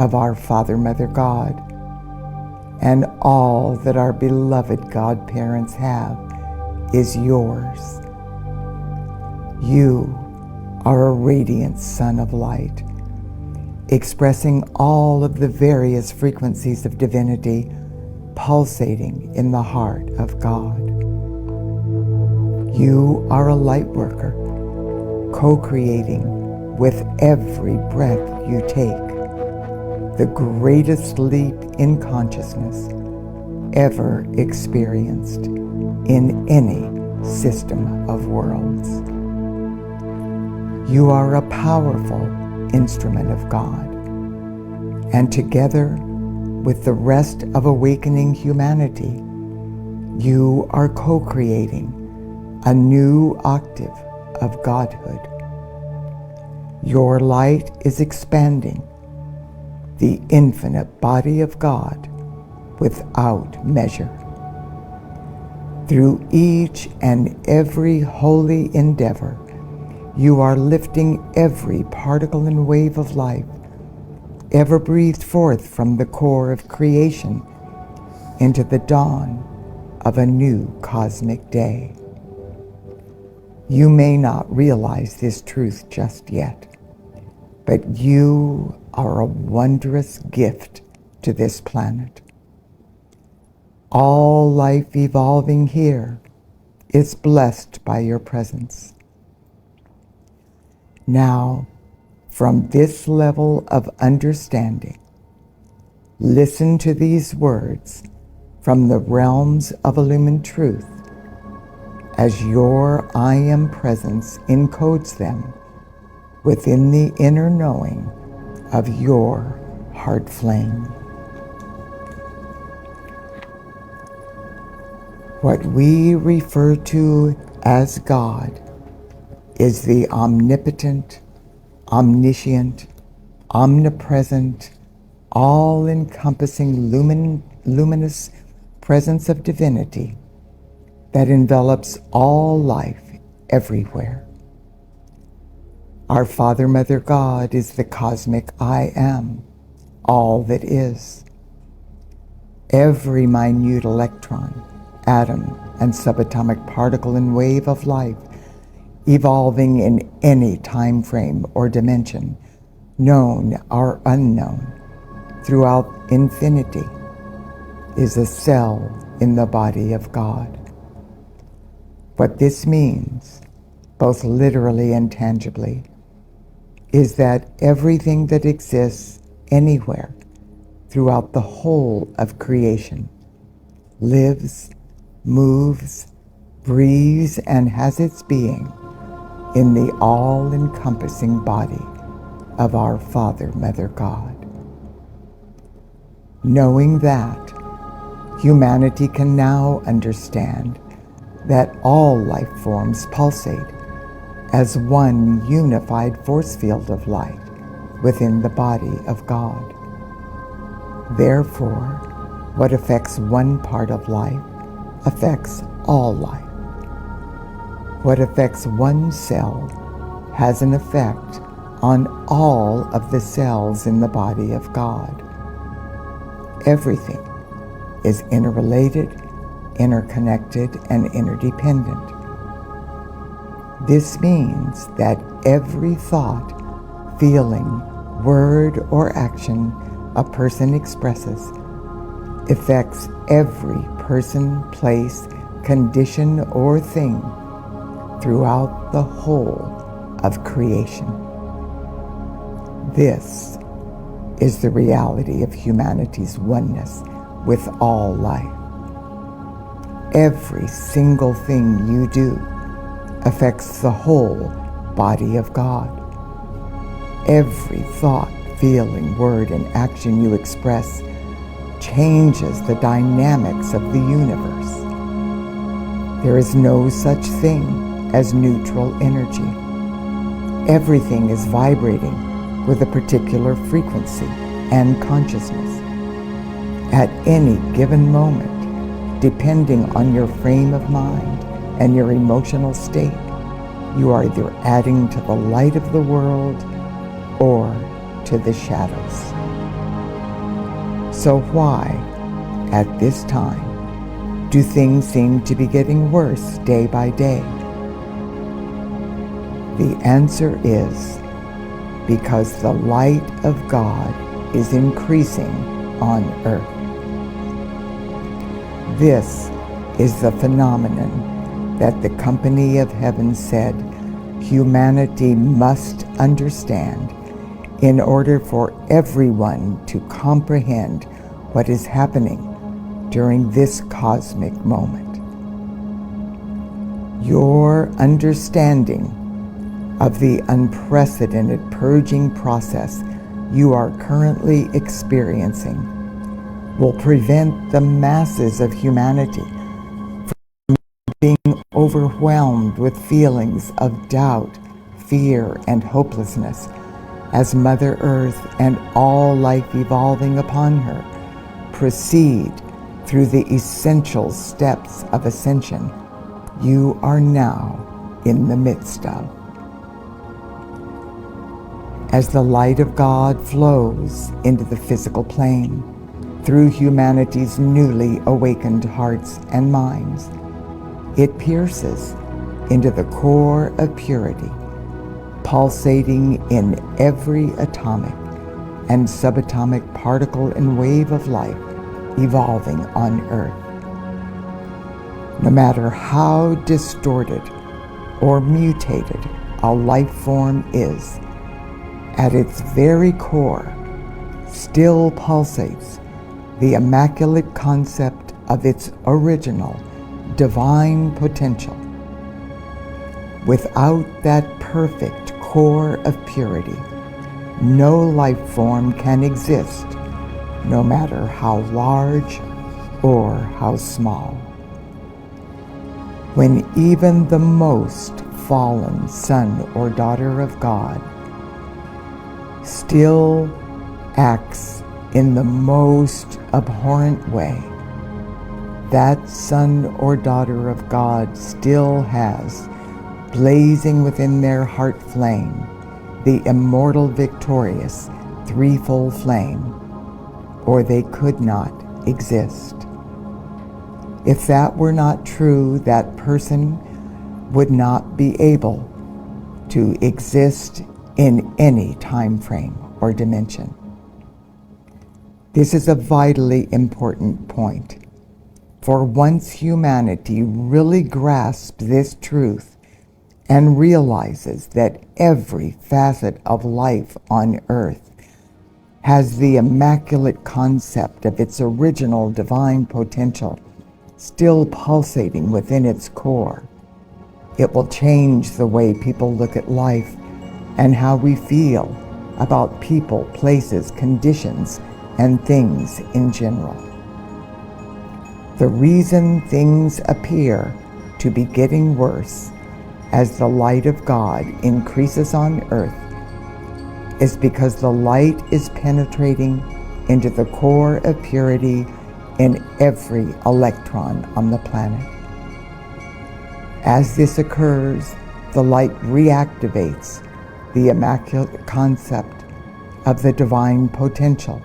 of our Father, Mother, God, and all that our beloved godparents have is yours. You are a radiant sun of light, expressing all of the various frequencies of divinity pulsating in the heart of God. You are a light worker, co-creating with every breath you take the greatest leap in consciousness ever experienced in any system of worlds. You are a powerful instrument of God, and together with the rest of awakening humanity, you are co-creating a new octave of Godhood. Your light is expanding the infinite body of God without measure. Through each and every holy endeavor, you are lifting every particle and wave of life ever breathed forth from the core of creation into the dawn of a new cosmic day. You may not realize this truth just yet, but you are a wondrous gift to this planet. All life evolving here is blessed by your presence. Now, from this level of understanding, listen to these words from the realms of illumined truth as your I Am presence encodes them within the inner knowing of your heart flame. What we refer to as God is the omnipotent, omniscient, omnipresent, all-encompassing luminous presence of divinity that envelops all life everywhere. Our Father, Mother, God is the cosmic I Am, all that is. Every minute electron, atom, and subatomic particle and wave of life evolving in any time frame or dimension, known or unknown, throughout infinity, is a cell in the body of God. What this means, both literally and tangibly, is that everything that exists anywhere throughout the whole of creation lives, moves, breathes, and has its being in the all-encompassing body of our Father, Mother, God. Knowing that, humanity can now understand that all life forms pulsate as one unified force field of light within the body of God. Therefore, what affects one part of life affects all life. What affects one cell has an effect on all of the cells in the body of God. Everything is interrelated, interconnected, and interdependent. This means that every thought, feeling, word, or action a person expresses affects every person, place, condition, or thing throughout the whole of creation. This is the reality of humanity's oneness with all life. Every single thing you do affects the whole body of God. Every thought, feeling, word, and action you express changes the dynamics of the universe. There is no such thing as neutral energy. Everything is vibrating with a particular frequency and consciousness. At any given moment, depending on your frame of mind and your emotional state, you are either adding to the light of the world or to the shadows. So why, at this time, do things seem to be getting worse day by day? The answer is because the light of God is increasing on earth. This is the phenomenon that the company of heaven said humanity must understand in order for everyone to comprehend what is happening during this cosmic moment. Your understanding of the unprecedented purging process you are currently experiencing will prevent the masses of humanity from being overwhelmed with feelings of doubt, fear, and hopelessness as Mother Earth and all life evolving upon her proceed through the essential steps of ascension you are now in the midst of. As the light of God flows into the physical plane through humanity's newly awakened hearts and minds, it pierces into the core of purity, pulsating in every atomic and subatomic particle and wave of life evolving on Earth. No matter how distorted or mutated a life form is, at its very core still pulsates the immaculate concept of its original divine potential. Without that perfect core of purity, no life form can exist, no matter how large or how small. When even the most fallen son or daughter of God still acts in the most abhorrent way, that son or daughter of God still has blazing within their heart flame the immortal victorious threefold flame, or they could not exist. If that were not true, that person would not be able to exist in any time frame or dimension. This is a vitally important point, for once humanity really grasps this truth and realizes that every facet of life on Earth has the immaculate concept of its original divine potential still pulsating within its core, it will change the way people look at life and how we feel about people, places, conditions, and things in general. The reason things appear to be getting worse as the light of God increases on Earth is because the light is penetrating into the core of purity in every electron on the planet. As this occurs, the light reactivates the immaculate concept of the divine potential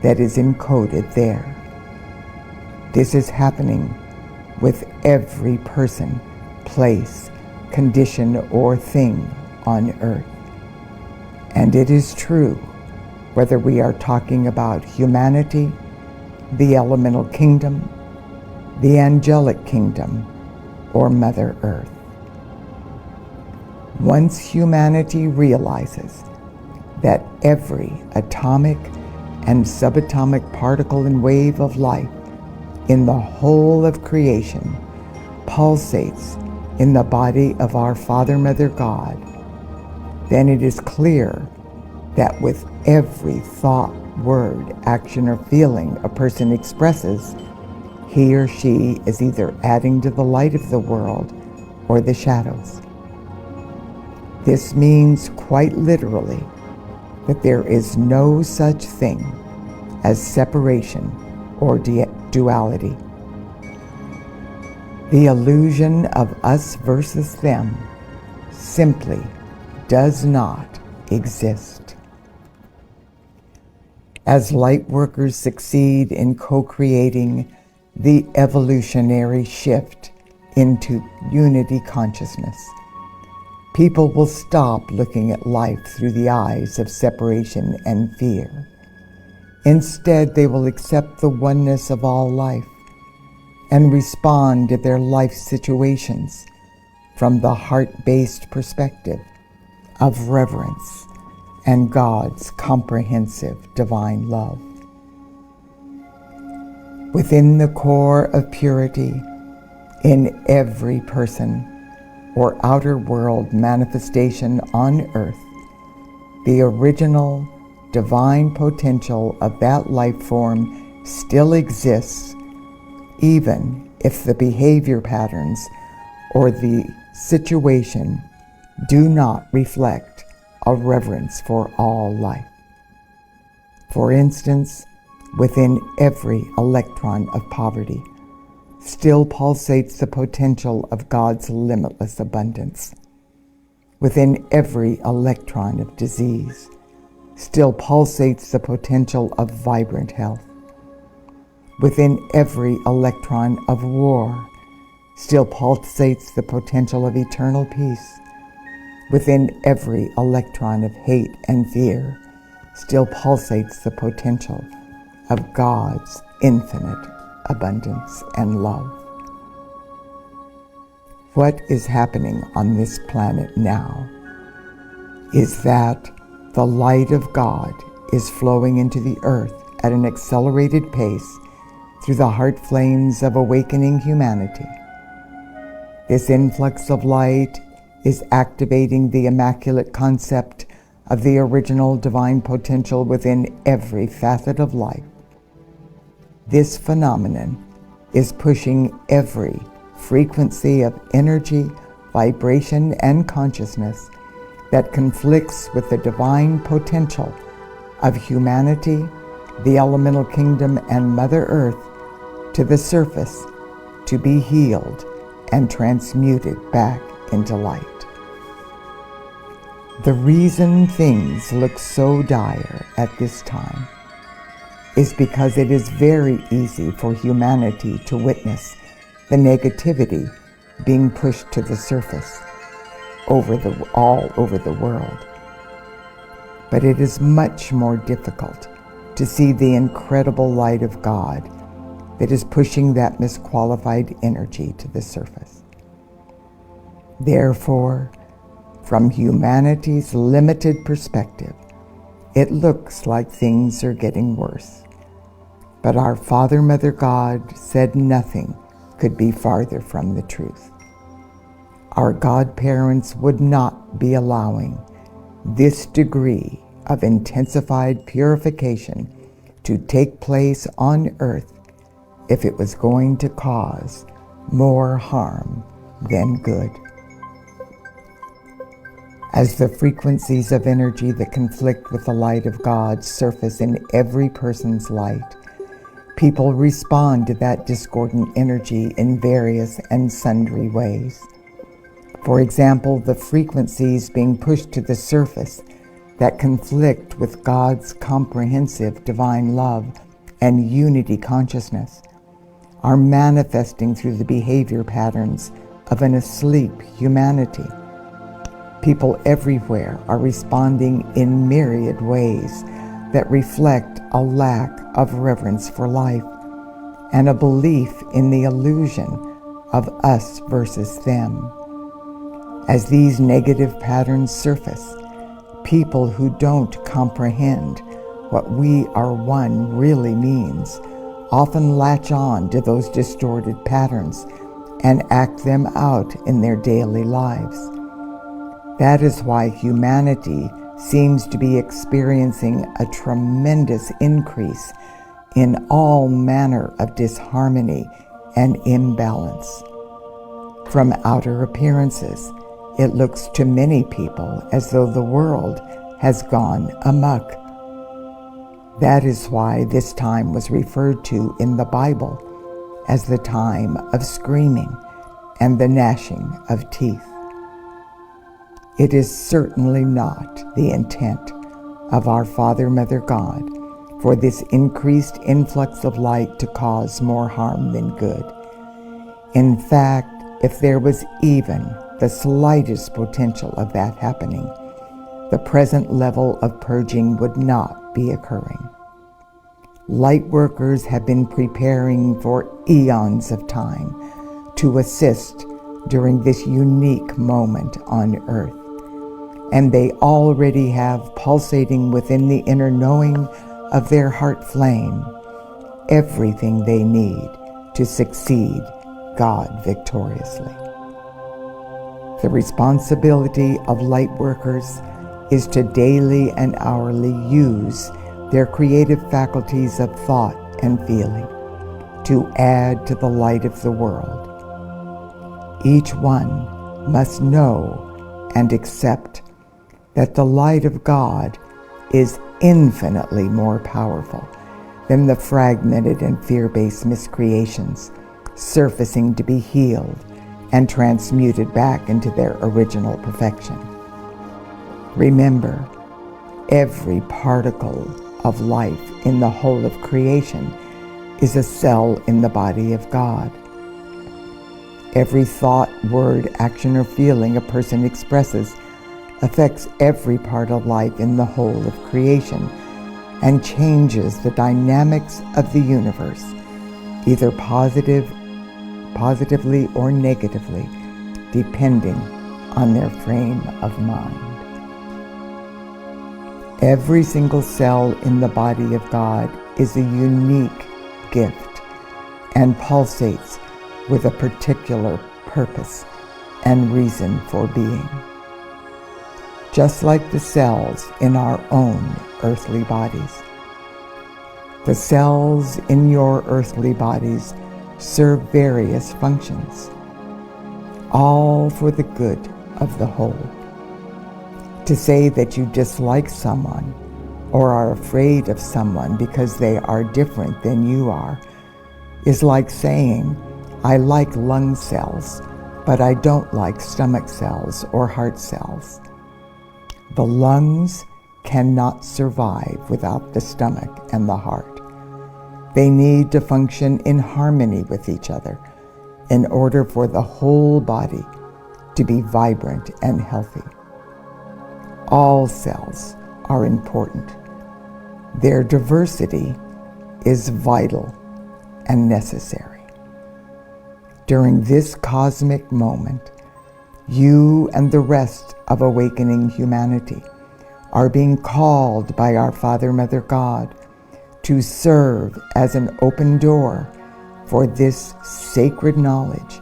that is encoded there. This is happening with every person, place, condition, or thing on earth. And it is true whether we are talking about humanity, the elemental kingdom, the angelic kingdom, or Mother Earth. Once humanity realizes that every atomic and subatomic particle and wave of life in the whole of creation pulsates in the body of our Father, Mother, God, then it is clear that with every thought, word, action, or feeling a person expresses, he or she is either adding to the light of the world or the shadows. This means quite literally that there is no such thing as separation or duality. The illusion of us versus them simply does not exist. As light workers succeed in co-creating the evolutionary shift into unity consciousness, people will stop looking at life through the eyes of separation and fear. Instead, they will accept the oneness of all life and respond to their life situations from the heart-based perspective of reverence and God's comprehensive divine love. Within the core of purity, in every person or outer world manifestation on earth, the original divine potential of that life form still exists, even if the behavior patterns or the situation do not reflect a reverence for all life. For instance, within every electron of poverty still pulsates the potential of God's limitless abundance. Within every electron of disease still pulsates the potential of vibrant health. Within every electron of war still pulsates the potential of eternal peace. Within every electron of hate and fear still pulsates the potential of God's infinite abundance and love. What is happening on this planet now is that the light of God is flowing into the earth at an accelerated pace through the heart flames of awakening humanity. This influx of light is activating the immaculate concept of the original divine potential within every facet of life. This phenomenon is pushing every frequency of energy, vibration, and consciousness that conflicts with the divine potential of humanity, the elemental kingdom, and Mother Earth to the surface to be healed and transmuted back into light. The reason things look so dire at this time is because it is very easy for humanity to witness the negativity being pushed to the surface all over the world. But it is much more difficult to see the incredible light of God that is pushing that misqualified energy to the surface. Therefore, from humanity's limited perspective, it looks like things are getting worse. But our Father, Mother, God said nothing could be farther from the truth. Our godparents would not be allowing this degree of intensified purification to take place on earth if it was going to cause more harm than good. As the frequencies of energy that conflict with the light of God surface in every person's light, people respond to that discordant energy in various and sundry ways. For example, the frequencies being pushed to the surface that conflict with God's comprehensive divine love and unity consciousness are manifesting through the behavior patterns of an asleep humanity. People everywhere are responding in myriad ways that reflect a lack of reverence for life and a belief in the illusion of us versus them. As these negative patterns surface, people who don't comprehend what we are one really means often latch on to those distorted patterns and act them out in their daily lives. That is why humanity seems to be experiencing a tremendous increase in all manner of disharmony and imbalance. From outer appearances, it looks to many people as though the world has gone amok. That is why this time was referred to in the Bible as the time of screaming and the gnashing of teeth. It is certainly not the intent of our Father, Mother God for this increased influx of light to cause more harm than good. In fact, if there was even the slightest potential of that happening, the present level of purging would not be occurring. Light workers have been preparing for eons of time to assist during this unique moment on Earth, and they already have pulsating within the inner knowing of their heart flame everything they need to succeed God victoriously. The responsibility of light workers is to daily and hourly use their creative faculties of thought and feeling to add to the light of the world. Each one must know and accept that the light of God is infinitely more powerful than the fragmented and fear-based miscreations surfacing to be healed and transmuted back into their original perfection. Remember, every particle of life in the whole of creation is a cell in the body of God. Every thought, word, action, or feeling a person expresses affects every part of life in the whole of creation and changes the dynamics of the universe, either positively or negatively, depending on their frame of mind. Every single cell in the body of God is a unique gift and pulsates with a particular purpose and reason for being. Just like the cells in our own earthly bodies. The cells in your earthly bodies serve various functions, all for the good of the whole. To say that you dislike someone or are afraid of someone because they are different than you are is like saying, I like lung cells, but I don't like stomach cells or heart cells. The lungs cannot survive without the stomach and the heart. They need to function in harmony with each other in order for the whole body to be vibrant and healthy. All cells are important. Their diversity is vital and necessary. During this cosmic moment, you and the rest of awakening humanity are being called by our Father, Mother God to serve as an open door for this sacred knowledge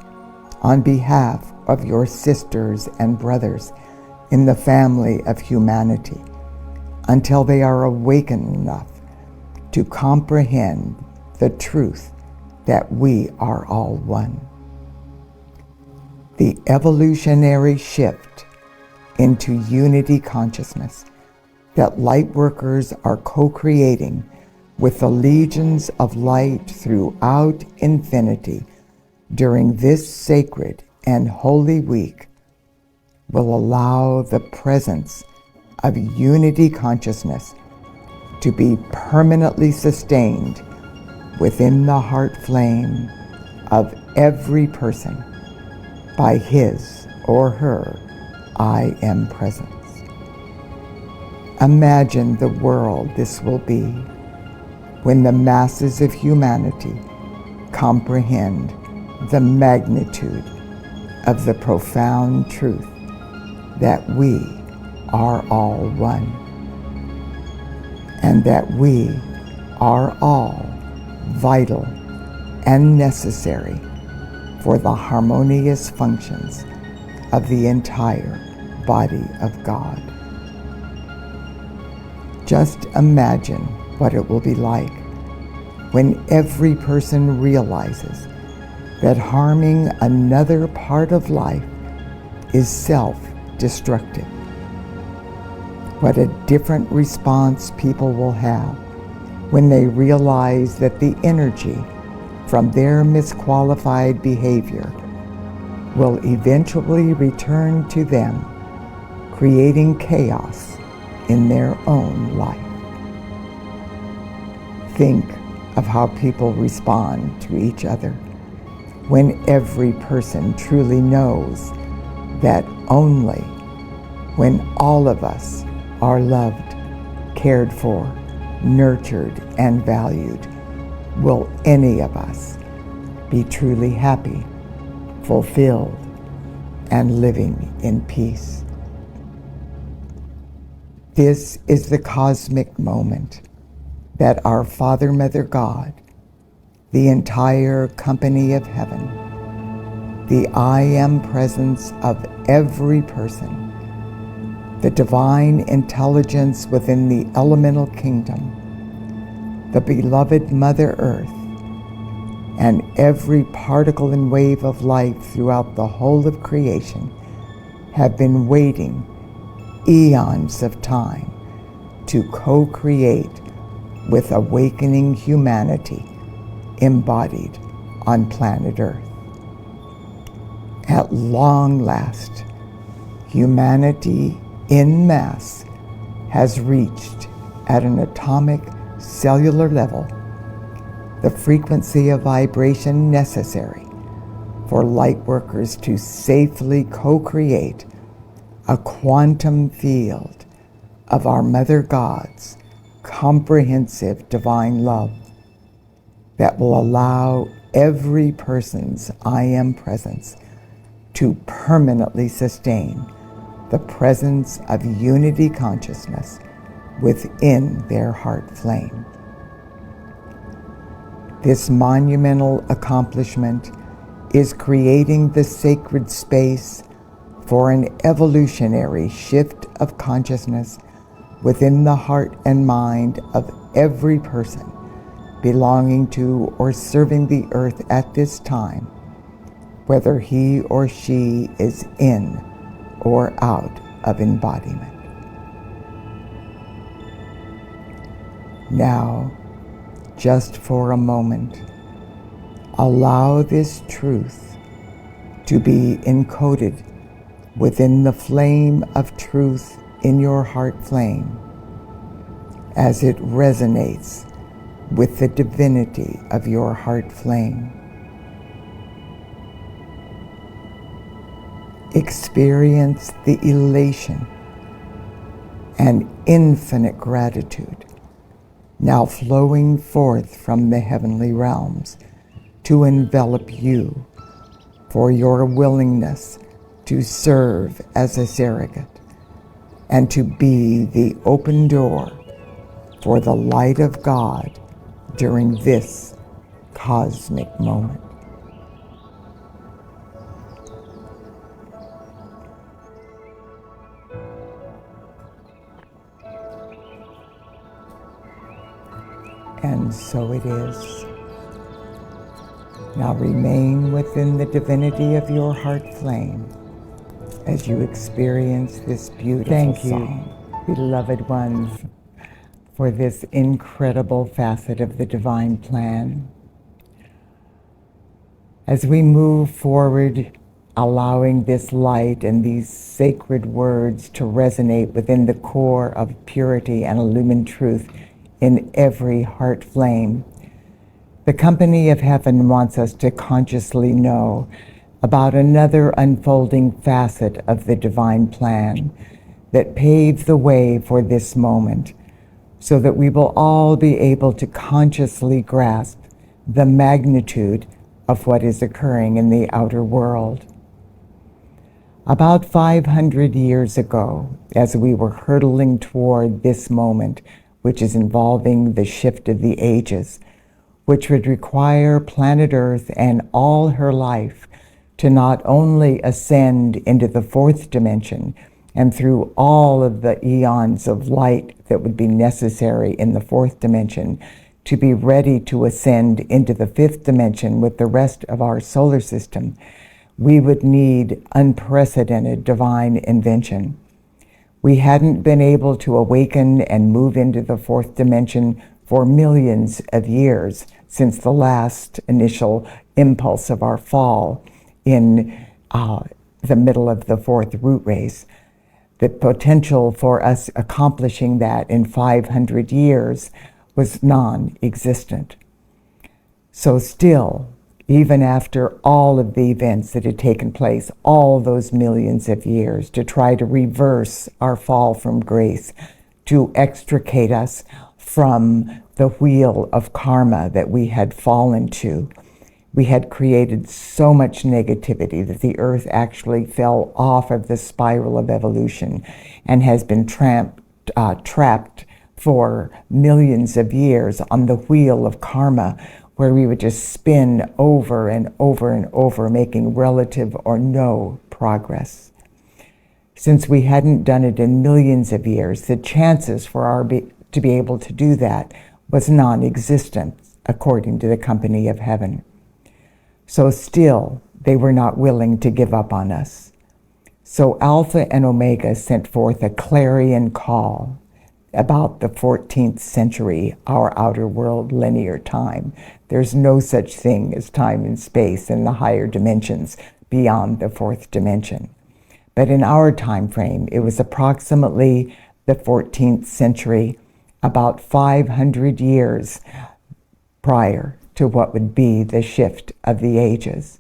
on behalf of your sisters and brothers in the family of humanity until they are awakened enough to comprehend the truth that we are all one. The evolutionary shift into unity consciousness that light workers are co-creating with the legions of light throughout infinity during this sacred and holy week will allow the presence of unity consciousness to be permanently sustained within the heart flame of every person by his or her I am presence. Imagine the world this will be when the masses of humanity comprehend the magnitude of the profound truth that we are all one, and that we are all vital and necessary for the harmonious functions of the entire body of God. Just imagine what it will be like when every person realizes that harming another part of life is self-destructive. What a different response people will have when they realize that the energy from their misqualified behavior will eventually return to them, creating chaos in their own life. Think of how people respond to each other when every person truly knows that only when all of us are loved, cared for, nurtured, and valued will any of us be truly happy, fulfilled, and living in peace. This is the cosmic moment that our Father, Mother, God, the entire company of heaven, the I am presence of every person, the divine intelligence within the elemental kingdom, the beloved Mother Earth, and every particle and wave of life throughout the whole of creation have been waiting eons of time to co-create with awakening humanity embodied on planet Earth. At long last, humanity en masse has reached at an atomic cellular level the frequency of vibration necessary for light workers to safely co-create a quantum field of our Mother God's comprehensive divine love that will allow every person's I am presence to permanently sustain the presence of unity consciousness within their heart flame. This monumental accomplishment is creating the sacred space for an evolutionary shift of consciousness within the heart and mind of every person belonging to or serving the earth at this time, whether he or she is in or out of embodiment. Now, just for a moment, allow this truth to be encoded within the flame of truth in your heart flame as it resonates with the divinity of your heart flame. Experience the elation and infinite gratitude now flowing forth from the heavenly realms to envelop you for your willingness to serve as a surrogate and to be the open door for the light of God during this cosmic moment. And so it is. Now remain within the divinity of your heart flame as you experience this beautiful song. Thank you, beloved ones, for this incredible facet of the divine plan. As we move forward, allowing this light and these sacred words to resonate within the core of purity and illumined truth in every heart flame, the company of heaven wants us to consciously know about another unfolding facet of the divine plan that paved the way for this moment, so that we will all be able to consciously grasp the magnitude of what is occurring in the outer world. About 500 years ago, as we were hurtling toward this moment, which is involving the shift of the ages, which would require planet Earth and all her life to not only ascend into the fourth dimension and through all of the eons of light that would be necessary in the fourth dimension, to be ready to ascend into the fifth dimension with the rest of our solar system, we would need unprecedented divine invention. We hadn't been able to awaken and move into the fourth dimension for millions of years since the last initial impulse of our fall in the middle of the fourth root race. The potential for us accomplishing that in 500 years was non-existent. So still, even after all of the events that had taken place, all those millions of years, to try to reverse our fall from grace, to extricate us from the wheel of karma that we had fallen to, we had created so much negativity that the earth actually fell off of the spiral of evolution and has been trapped for millions of years on the wheel of karma, where we would just spin over and over and over, making relative or no progress. Since we hadn't done it in millions of years, the chances for to be able to do that was non-existent, according to the company of heaven. So still, they were not willing to give up on us. So Alpha and Omega sent forth a clarion call about the 14th century, our outer world linear time. There's no such thing as time and space in the higher dimensions beyond the fourth dimension. But in our time frame, it was approximately the 14th century, about 500 years prior to what would be the shift of the ages.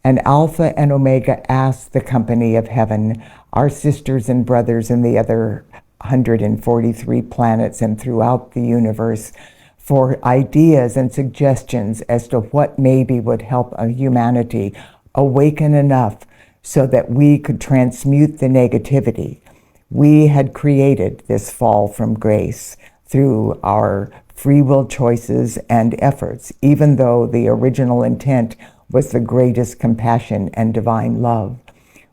And Alpha and Omega asked the company of heaven, our sisters and brothers in the other 143 planets and throughout the universe, for ideas and suggestions as to what maybe would help humanity awaken enough so that we could transmute the negativity. We had created this fall from grace through our free will choices and efforts, even though the original intent was the greatest compassion and divine love.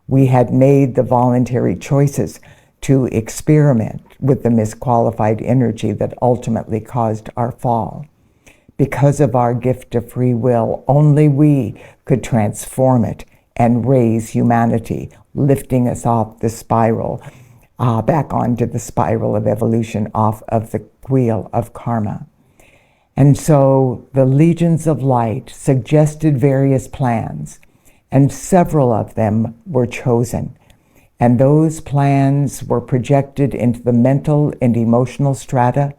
We had made the voluntary choices to experiment with the misqualified energy that ultimately caused our fall. Because of our gift of free will, only we could transform it and raise humanity, lifting us off the spiral, back onto the spiral of evolution, off of the wheel of karma. And so the legions of light suggested various plans, and several of them were chosen. And those plans were projected into the mental and emotional strata.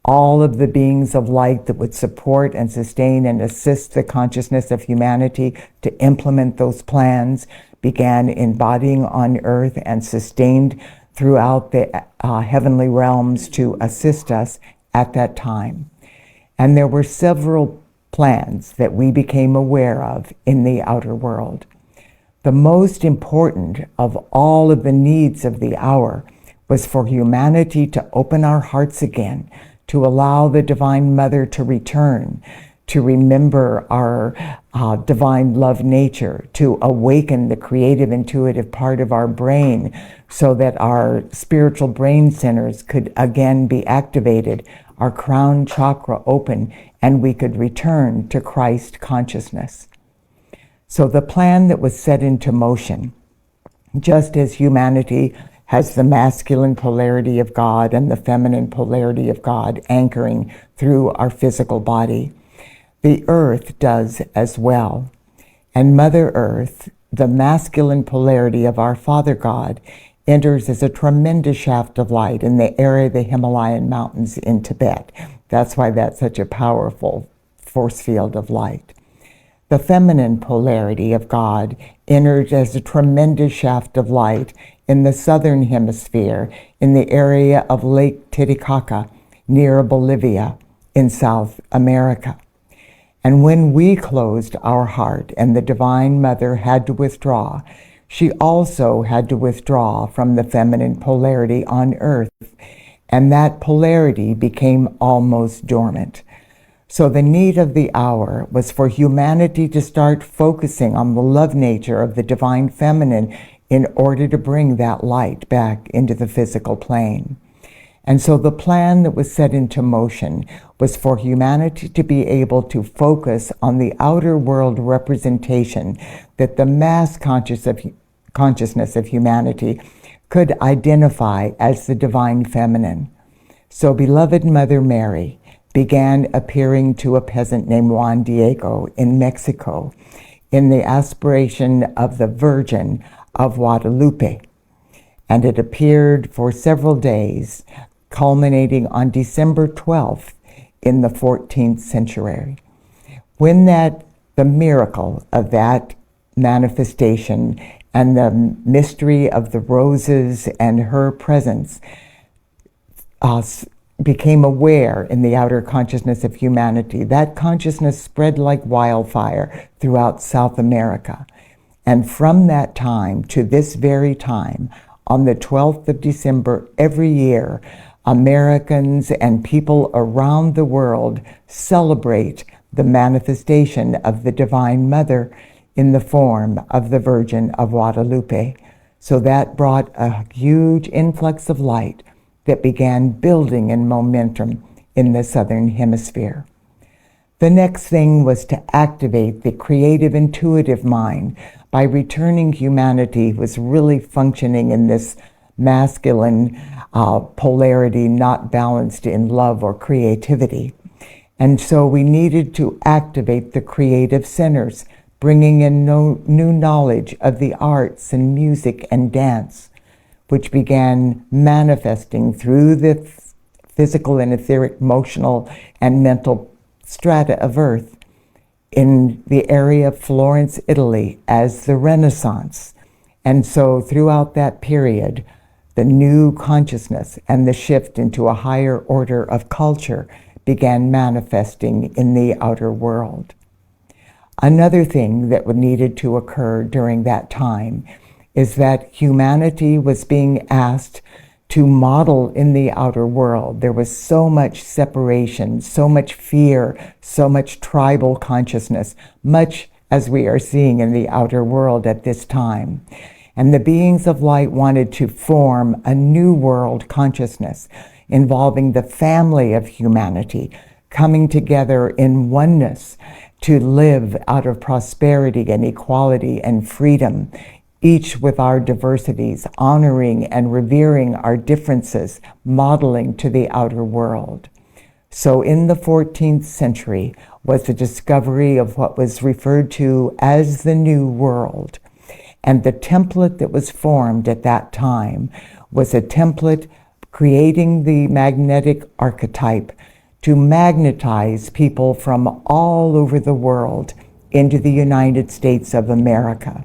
All of the beings of light that would support and sustain and assist the consciousness of humanity to implement those plans began embodying on earth and sustained throughout the heavenly realms to assist us at that time. And there were several plans that we became aware of in the outer world. The most important of all of the needs of the hour was for humanity to open our hearts again, to allow the Divine Mother to return, to remember our divine love nature, to awaken the creative, intuitive part of our brain so that our spiritual brain centers could again be activated, our crown chakra open, and we could return to Christ consciousness. So the plan that was set into motion, just as humanity has the masculine polarity of God and the feminine polarity of God anchoring through our physical body, the earth does as well. And Mother Earth, the masculine polarity of our Father God, enters as a tremendous shaft of light in the area of the Himalayan mountains in Tibet. That's why that's such a powerful force field of light. The feminine polarity of God entered as a tremendous shaft of light in the southern hemisphere in the area of Lake Titicaca near Bolivia in South America. And when we closed our heart and the Divine Mother had to withdraw, she also had to withdraw from the feminine polarity on earth, and that polarity became almost dormant. So the need of the hour was for humanity to start focusing on the love nature of the divine feminine in order to bring that light back into the physical plane. And so the plan that was set into motion was for humanity to be able to focus on the outer world representation that the mass consciousness of humanity could identify as the divine feminine. So beloved Mother Mary began appearing to a peasant named Juan Diego in Mexico in the aspiration of the Virgin of Guadalupe. And it appeared for several days, culminating on December 12th in the 14th century. When the miracle of that manifestation and the mystery of the roses and her presence became aware in the outer consciousness of humanity, that consciousness spread like wildfire throughout South America. And from that time to this very time, on the 12th of December every year, Americans and people around the world celebrate the manifestation of the Divine Mother in the form of the Virgin of Guadalupe. So that brought a huge influx of light that began building in momentum in the Southern Hemisphere. The next thing was to activate the creative, intuitive mind by returning humanity who was really functioning in this masculine polarity, not balanced in love or creativity. And so we needed to activate the creative centers, bringing in new knowledge of the arts and music and dance, which began manifesting through the physical and etheric, emotional, and mental strata of Earth in the area of Florence, Italy, as the Renaissance. And so throughout that period, the new consciousness and the shift into a higher order of culture began manifesting in the outer world. Another thing that needed to occur during that time is that humanity was being asked to model in the outer world. There was so much separation, so much fear, so much tribal consciousness, much as we are seeing in the outer world at this time. And the beings of light wanted to form a new world consciousness involving the family of humanity, coming together in oneness to live out of prosperity and equality and freedom, each with our diversities, honoring and revering our differences, modeling to the outer world. So in the 14th century was the discovery of what was referred to as the New World. And the template that was formed at that time was a template creating the magnetic archetype to magnetize people from all over the world into the United States of America.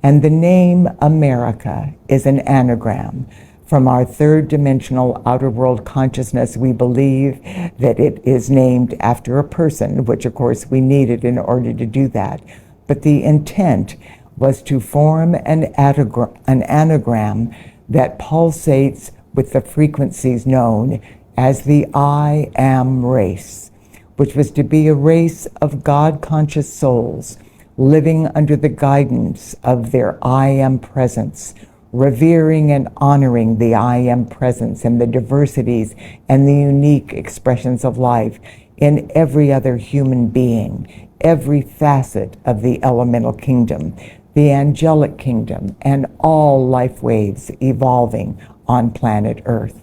And the name America is an anagram. From our third dimensional outer world consciousness, we believe that it is named after a person, which of course we needed in order to do that. But the intent was to form an anagram that pulsates with the frequencies known as the I Am race, which was to be a race of God-conscious souls living under the guidance of their I Am presence, revering and honoring the I Am presence and the diversities and the unique expressions of life in every other human being, every facet of the elemental kingdom, the angelic kingdom, and all life waves evolving on planet Earth.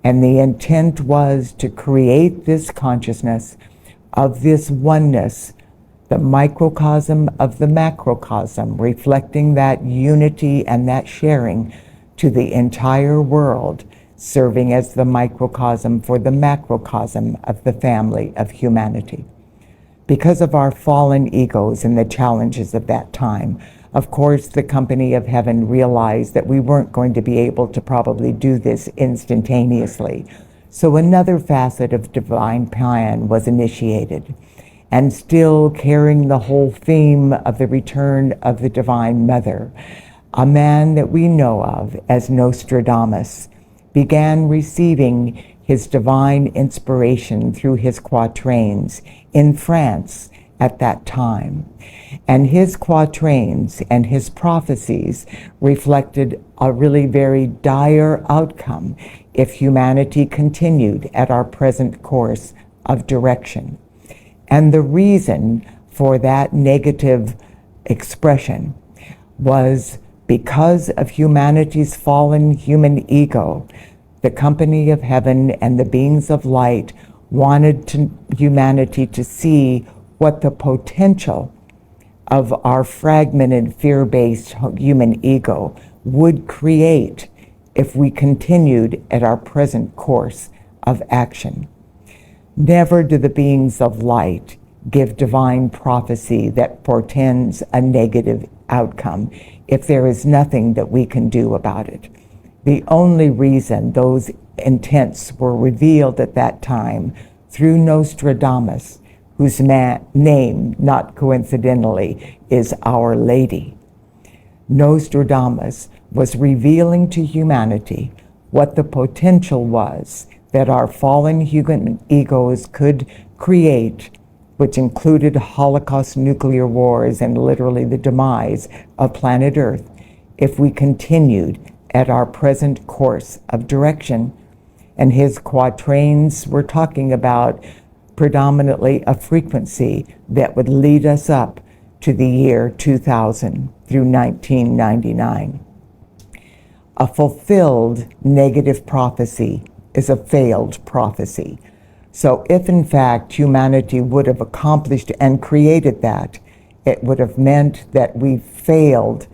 And the intent was to create this consciousness of this oneness, the microcosm of the macrocosm, reflecting that unity and that sharing to the entire world, serving as the microcosm for the macrocosm of the family of humanity. Because of our fallen egos and the challenges of that time, of course, the company of heaven realized that we weren't going to be able to probably do this instantaneously. So another facet of divine plan was initiated. And still carrying the whole theme of the return of the Divine Mother, a man that we know of as Nostradamus began receiving his divine inspiration through his quatrains in France at that time. And his quatrains and his prophecies reflected a really very dire outcome if humanity continued at our present course of direction. And the reason for that negative expression was because of humanity's fallen human ego. The company of heaven and the beings of light wanted humanity to see what the potential of our fragmented, fear-based human ego would create if we continued at our present course of action. Never do the beings of light give divine prophecy that portends a negative outcome if there is nothing that we can do about it. The only reason those intents were revealed at that time through Nostradamus, whose name, not coincidentally, is Our Lady. Nostradamus was revealing to humanity what the potential was that our fallen human egos could create, which included Holocaust nuclear wars and literally the demise of planet Earth, if we continued at our present course of direction. And his quatrains were talking about predominantly a frequency that would lead us up to the year 2000 through 1999. A fulfilled negative prophecy is a failed prophecy. So if in fact humanity would have accomplished and created that, it would have meant that we failed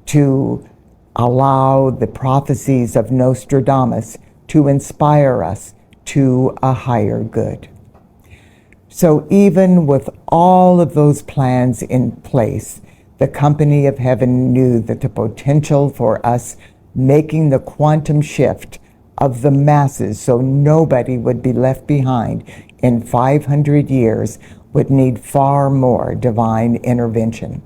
to allow the prophecies of Nostradamus to inspire us to a higher good. So even with all of those plans in place, the company of heaven knew that the potential for us making the quantum shift of the masses so nobody would be left behind in 500 years would need far more divine intervention.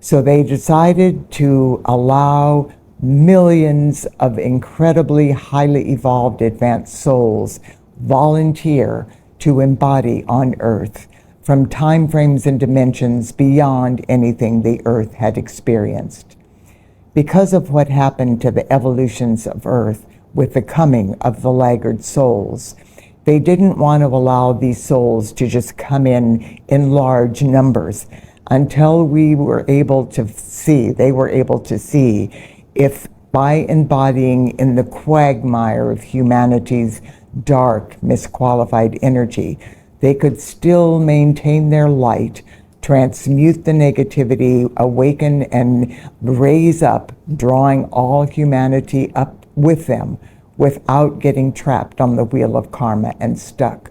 So they decided to allow millions of incredibly highly evolved advanced souls volunteer to embody on Earth from time frames and dimensions beyond anything the Earth had experienced. Because of what happened to the evolutions of Earth with the coming of the laggard souls, they didn't want to allow these souls to just come in large numbers until they were able to see if by embodying in the quagmire of humanity's dark, misqualified energy, they could still maintain their light, transmute the negativity, awaken and raise up, drawing all humanity up with them without getting trapped on the wheel of karma and stuck.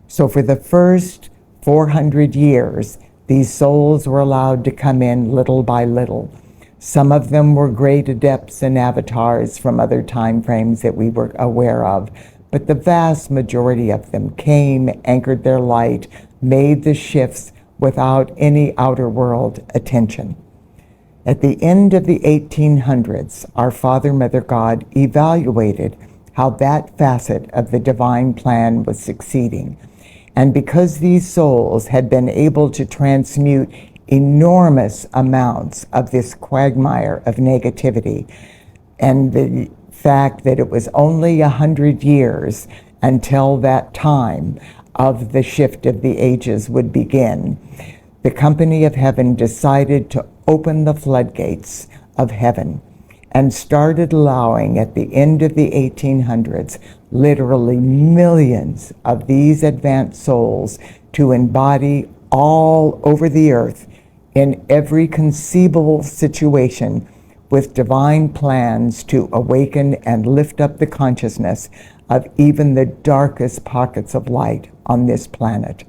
So for the first 400 years, these souls were allowed to come in little by little. Some of them were great adepts and avatars from other time frames that we were aware of, but the vast majority of them came, anchored their light, made the shifts without any outer world attention. At the end of the 1800s, our Father, Mother God evaluated how that facet of the divine plan was succeeding. And because these souls had been able to transmute enormous amounts of this quagmire of negativity, and the fact that it was only 100 years until that time of the shift of the ages would begin, the company of heaven decided to open the floodgates of heaven and started allowing, at the end of the 1800s, literally millions of these advanced souls to embody all over the earth in every conceivable situation with divine plans to awaken and lift up the consciousness of even the darkest pockets of light on this planet.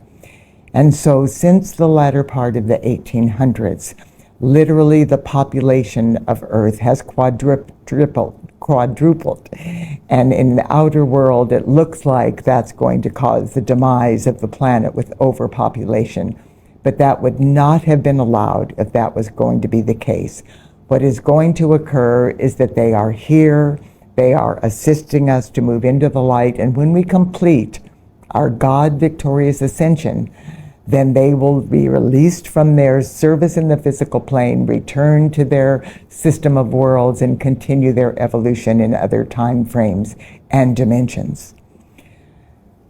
And so since the latter part of the 1800s, literally the population of Earth has quadrupled. And in the outer world, it looks like that's going to cause the demise of the planet with overpopulation. But that would not have been allowed if that was going to be the case. What is going to occur is that they are here, they are assisting us to move into the light, and when we complete our God-victorious ascension, then they will be released from their service in the physical plane, return to their system of worlds, and continue their evolution in other time frames and dimensions.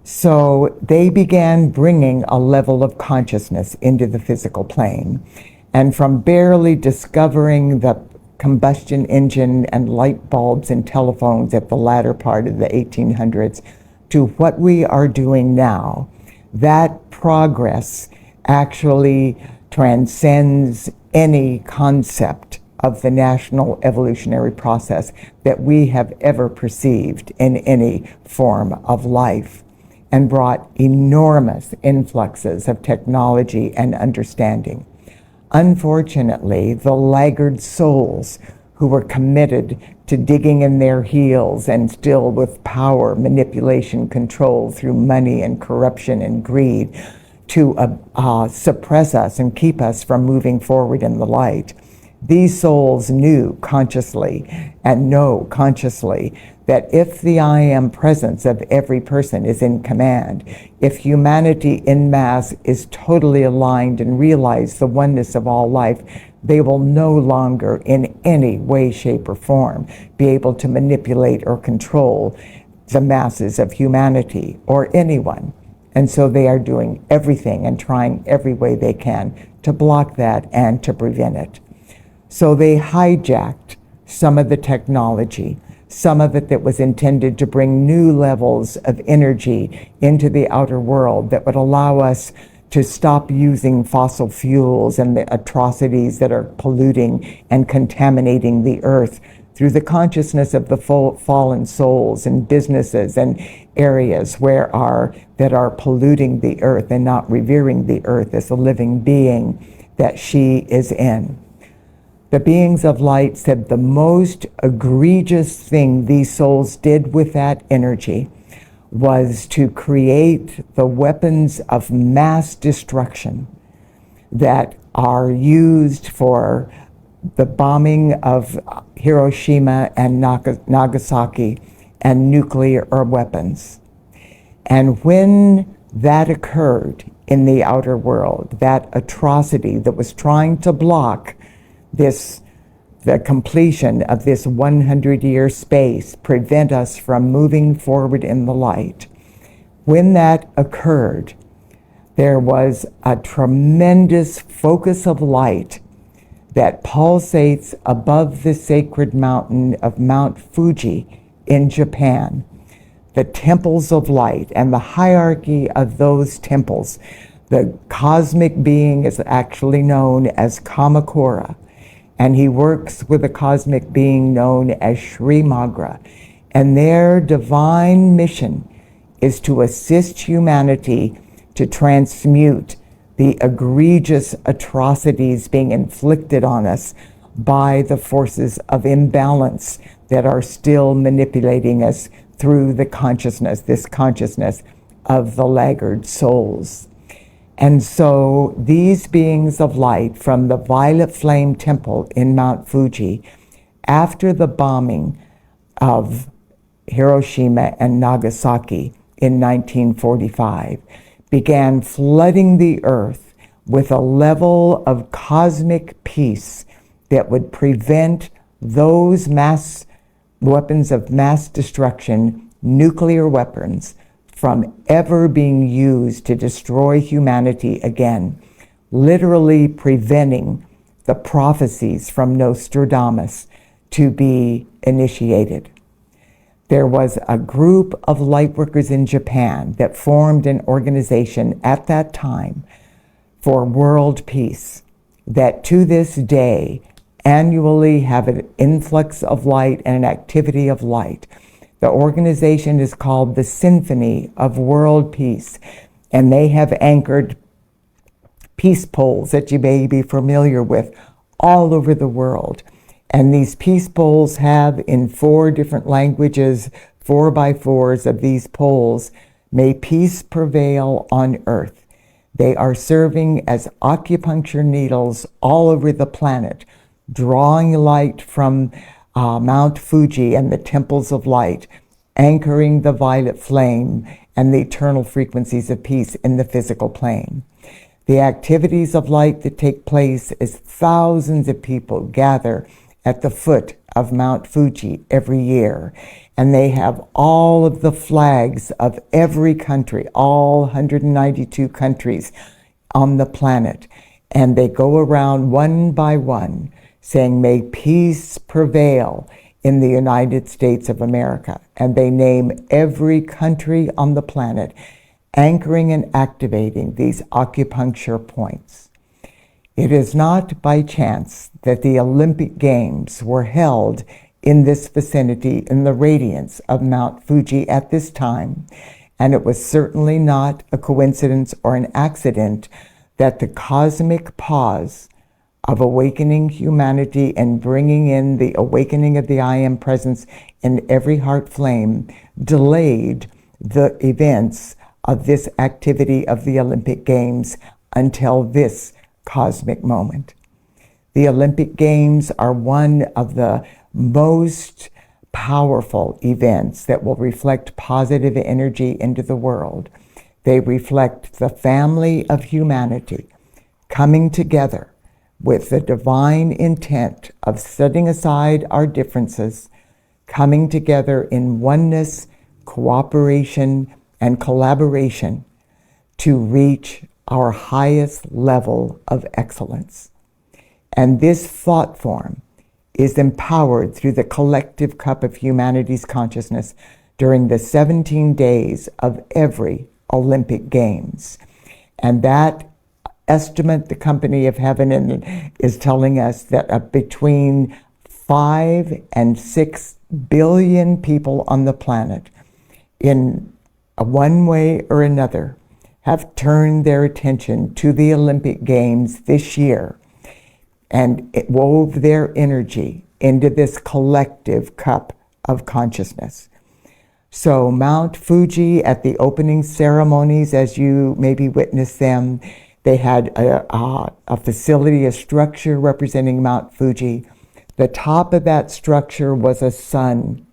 So they began bringing a level of consciousness into the physical plane. And from barely discovering the combustion engine and light bulbs and telephones at the latter part of the 1800s to what we are doing now, that progress actually transcends any concept of the national evolutionary process that we have ever perceived in any form of life, and brought enormous influxes of technology and understanding. Unfortunately, the laggard souls who were committed to digging in their heels and still with power, manipulation, control through money and corruption and greed to suppress us and keep us from moving forward in the light. These souls knew consciously and know consciously that if the I am presence of every person is in command, if humanity in mass is totally aligned and realize the oneness of all life, they will no longer in any way, shape, or form be able to manipulate or control the masses of humanity or anyone. And so they are doing everything and trying every way they can to block that and to prevent it. So they hijacked some of the technology, some of it that was intended to bring new levels of energy into the outer world that would allow us to stop using fossil fuels and the atrocities that are polluting and contaminating the earth through the consciousness of the fallen souls and businesses and areas that are polluting the earth and not revering the earth as a living being that she is in. The beings of light said the most egregious thing these souls did with that energy was to create the weapons of mass destruction that are used for the bombing of Hiroshima and Nagasaki and nuclear weapons. And when that occurred in the outer world, that atrocity that was trying to block the completion of this 100-year space, prevent us from moving forward in the light. When that occurred, there was a tremendous focus of light that pulsates above the sacred mountain of Mount Fuji in Japan. The temples of light and the hierarchy of those temples. The cosmic being is actually known as Kamakura, and he works with a cosmic being known as Sri Magra. And their divine mission is to assist humanity to transmute the egregious atrocities being inflicted on us by the forces of imbalance that are still manipulating us through the consciousness, this consciousness of the laggard souls. And so these beings of light from the Violet Flame Temple in Mount Fuji, after the bombing of Hiroshima and Nagasaki in 1945, began flooding the earth with a level of cosmic peace that would prevent those mass weapons of mass destruction, nuclear weapons, from ever being used to destroy humanity again, literally preventing the prophecies from Nostradamus to be initiated. There was a group of lightworkers in Japan that formed an organization at that time for world peace that to this day annually have an influx of light and an activity of light. The organization is called the Symphony of World Peace, and they have anchored peace poles that you may be familiar with all over the world. And these peace poles have in 4 different languages, 4x4s of these poles, may peace prevail on earth. They are serving as acupuncture needles all over the planet, drawing light from Mount Fuji and the temples of light, anchoring the violet flame and the eternal frequencies of peace in the physical plane. The activities of light that take place as thousands of people gather at the foot of Mount Fuji every year. And they have all of the flags of every country, all 192 countries on the planet. And they go around one by one saying, "May peace prevail in the United States of America." And they name every country on the planet, anchoring and activating these acupuncture points. It is not by chance that the Olympic Games were held in this vicinity in the radiance of Mount Fuji at this time, and it was certainly not a coincidence or an accident that the cosmic pause of awakening humanity and bringing in the awakening of the I Am presence in every heart flame delayed the events of this activity of the Olympic Games until this cosmic moment. The Olympic Games are one of the most powerful events that will reflect positive energy into the world. They reflect the family of humanity coming together with the divine intent of setting aside our differences, coming together in oneness, cooperation, and collaboration to reach our highest level of excellence. And this thought form is empowered through the collective cup of humanity's consciousness during the 17 days of every Olympic Games. And that estimate, the Company of Heaven is telling us that between 5 and 6 billion people on the planet, in one way or another, have turned their attention to the Olympic Games this year, and it wove their energy into this collective cup of consciousness. So Mount Fuji, at the opening ceremonies, as you maybe witnessed them, they had a facility, a structure representing Mount Fuji. The top of that structure was a sun,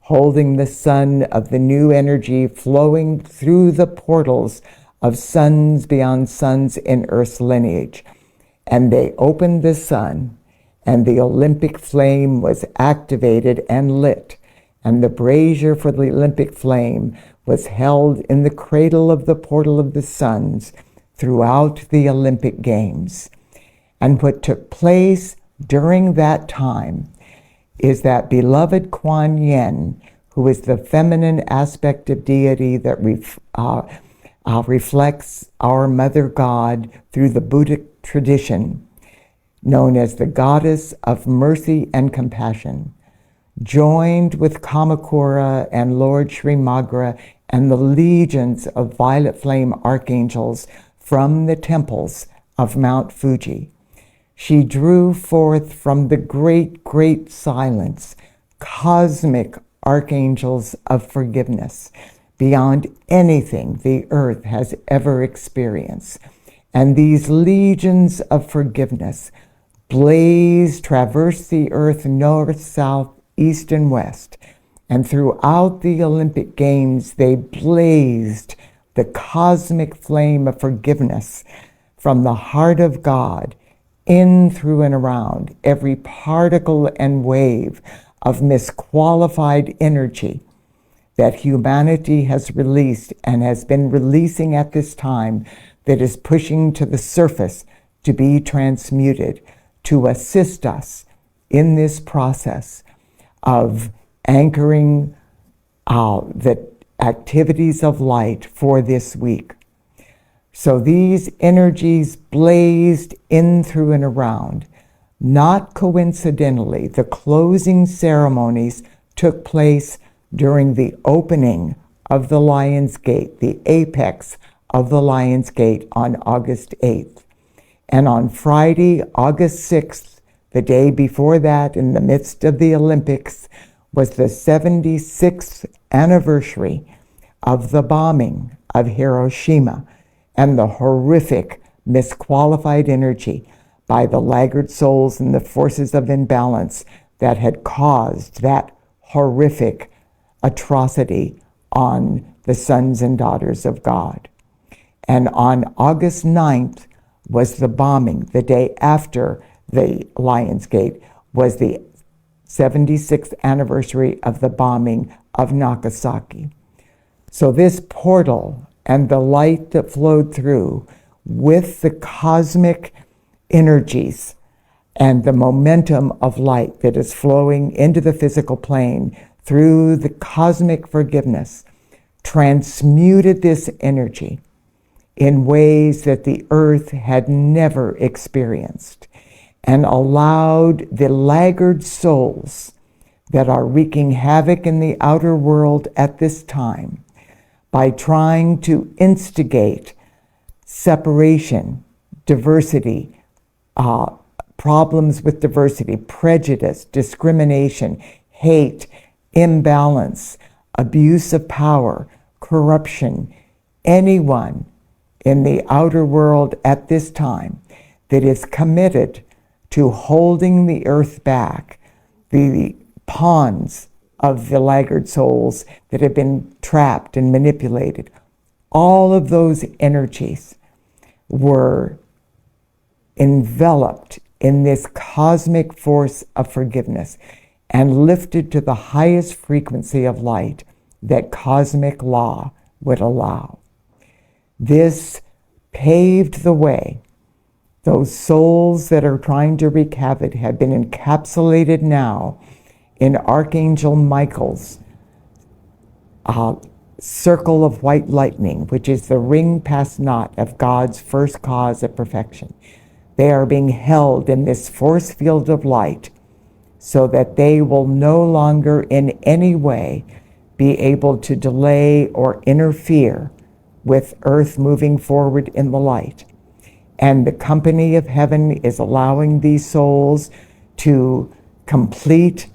holding the sun of the new energy flowing through the portals of suns beyond suns in Earth's lineage. And they opened the sun, and the Olympic flame was activated and lit. And the brazier for the Olympic flame was held in the cradle of the portal of the suns throughout the Olympic Games. And what took place during that time is that beloved Kuan Yin, who is the feminine aspect of deity that reflects our Mother God through the Buddhic tradition, known as the Goddess of Mercy and Compassion, joined with Kamakura and Lord Srimagra and the legions of violet flame archangels from the temples of Mount Fuji. She drew forth from the great, great silence cosmic archangels of forgiveness beyond anything the earth has ever experienced. And these legions of forgiveness traversed the earth north, south, east, and west. And throughout the Olympic Games, they blazed the cosmic flame of forgiveness from the heart of God in, through, and around every particle and wave of misqualified energy that humanity has released and has been releasing at this time, that is pushing to the surface to be transmuted, to assist us in this process of anchoring the activities of light for this week. So these energies blazed in, through, and around. Not coincidentally, the closing ceremonies took place during the opening of the Lion's Gate, the apex of the Lion's Gate on August 8th. And on Friday, August 6th, the day before that, in the midst of the Olympics, was the 76th anniversary of the bombing of Hiroshima and the horrific misqualified energy by the laggard souls and the forces of imbalance that had caused that horrific atrocity on the sons and daughters of God. And on August 9th was the bombing. The day after the Lions Gate was the 76th anniversary of the bombing of Nagasaki. So this portal and the light that flowed through with the cosmic energies and the momentum of light that is flowing into the physical plane through the cosmic forgiveness transmuted this energy in ways that the earth had never experienced, and allowed the laggard souls that are wreaking havoc in the outer world at this time by trying to instigate separation, diversity, problems with diversity, prejudice, discrimination, hate, imbalance, abuse of power, corruption. Anyone in the outer world at this time that is committed to holding the earth back, the pawns of the laggard souls that have been trapped and manipulated, all of those energies were enveloped in this cosmic force of forgiveness and lifted to the highest frequency of light that cosmic law would allow. This paved the way. Those souls that are trying to wreak havoc have been encapsulated now in Archangel Michael's circle of white lightning, which is the ring past naught of God's first cause of perfection. They are being held in this force field of light so that they will no longer in any way be able to delay or interfere with earth moving forward in the light. And the company of heaven is allowing these souls to complete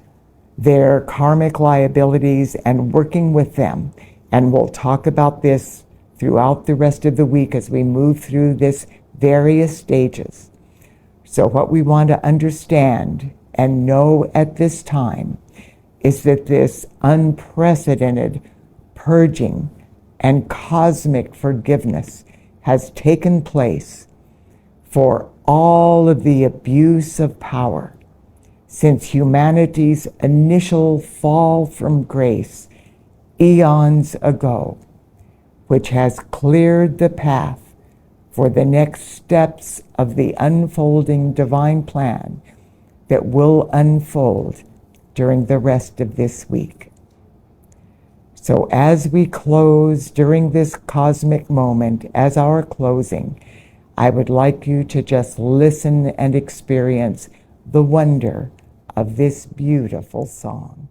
their karmic liabilities and working with them. And we'll talk about this throughout the rest of the week as we move through this various stages. So what we want to understand and know at this time is that this unprecedented purging and cosmic forgiveness has taken place for all of the abuse of power since humanity's initial fall from grace eons ago, which has cleared the path for the next steps of the unfolding divine plan that will unfold during the rest of this week. So as we close during this cosmic moment, as our closing, I would like you to just listen and experience the wonder of this beautiful song.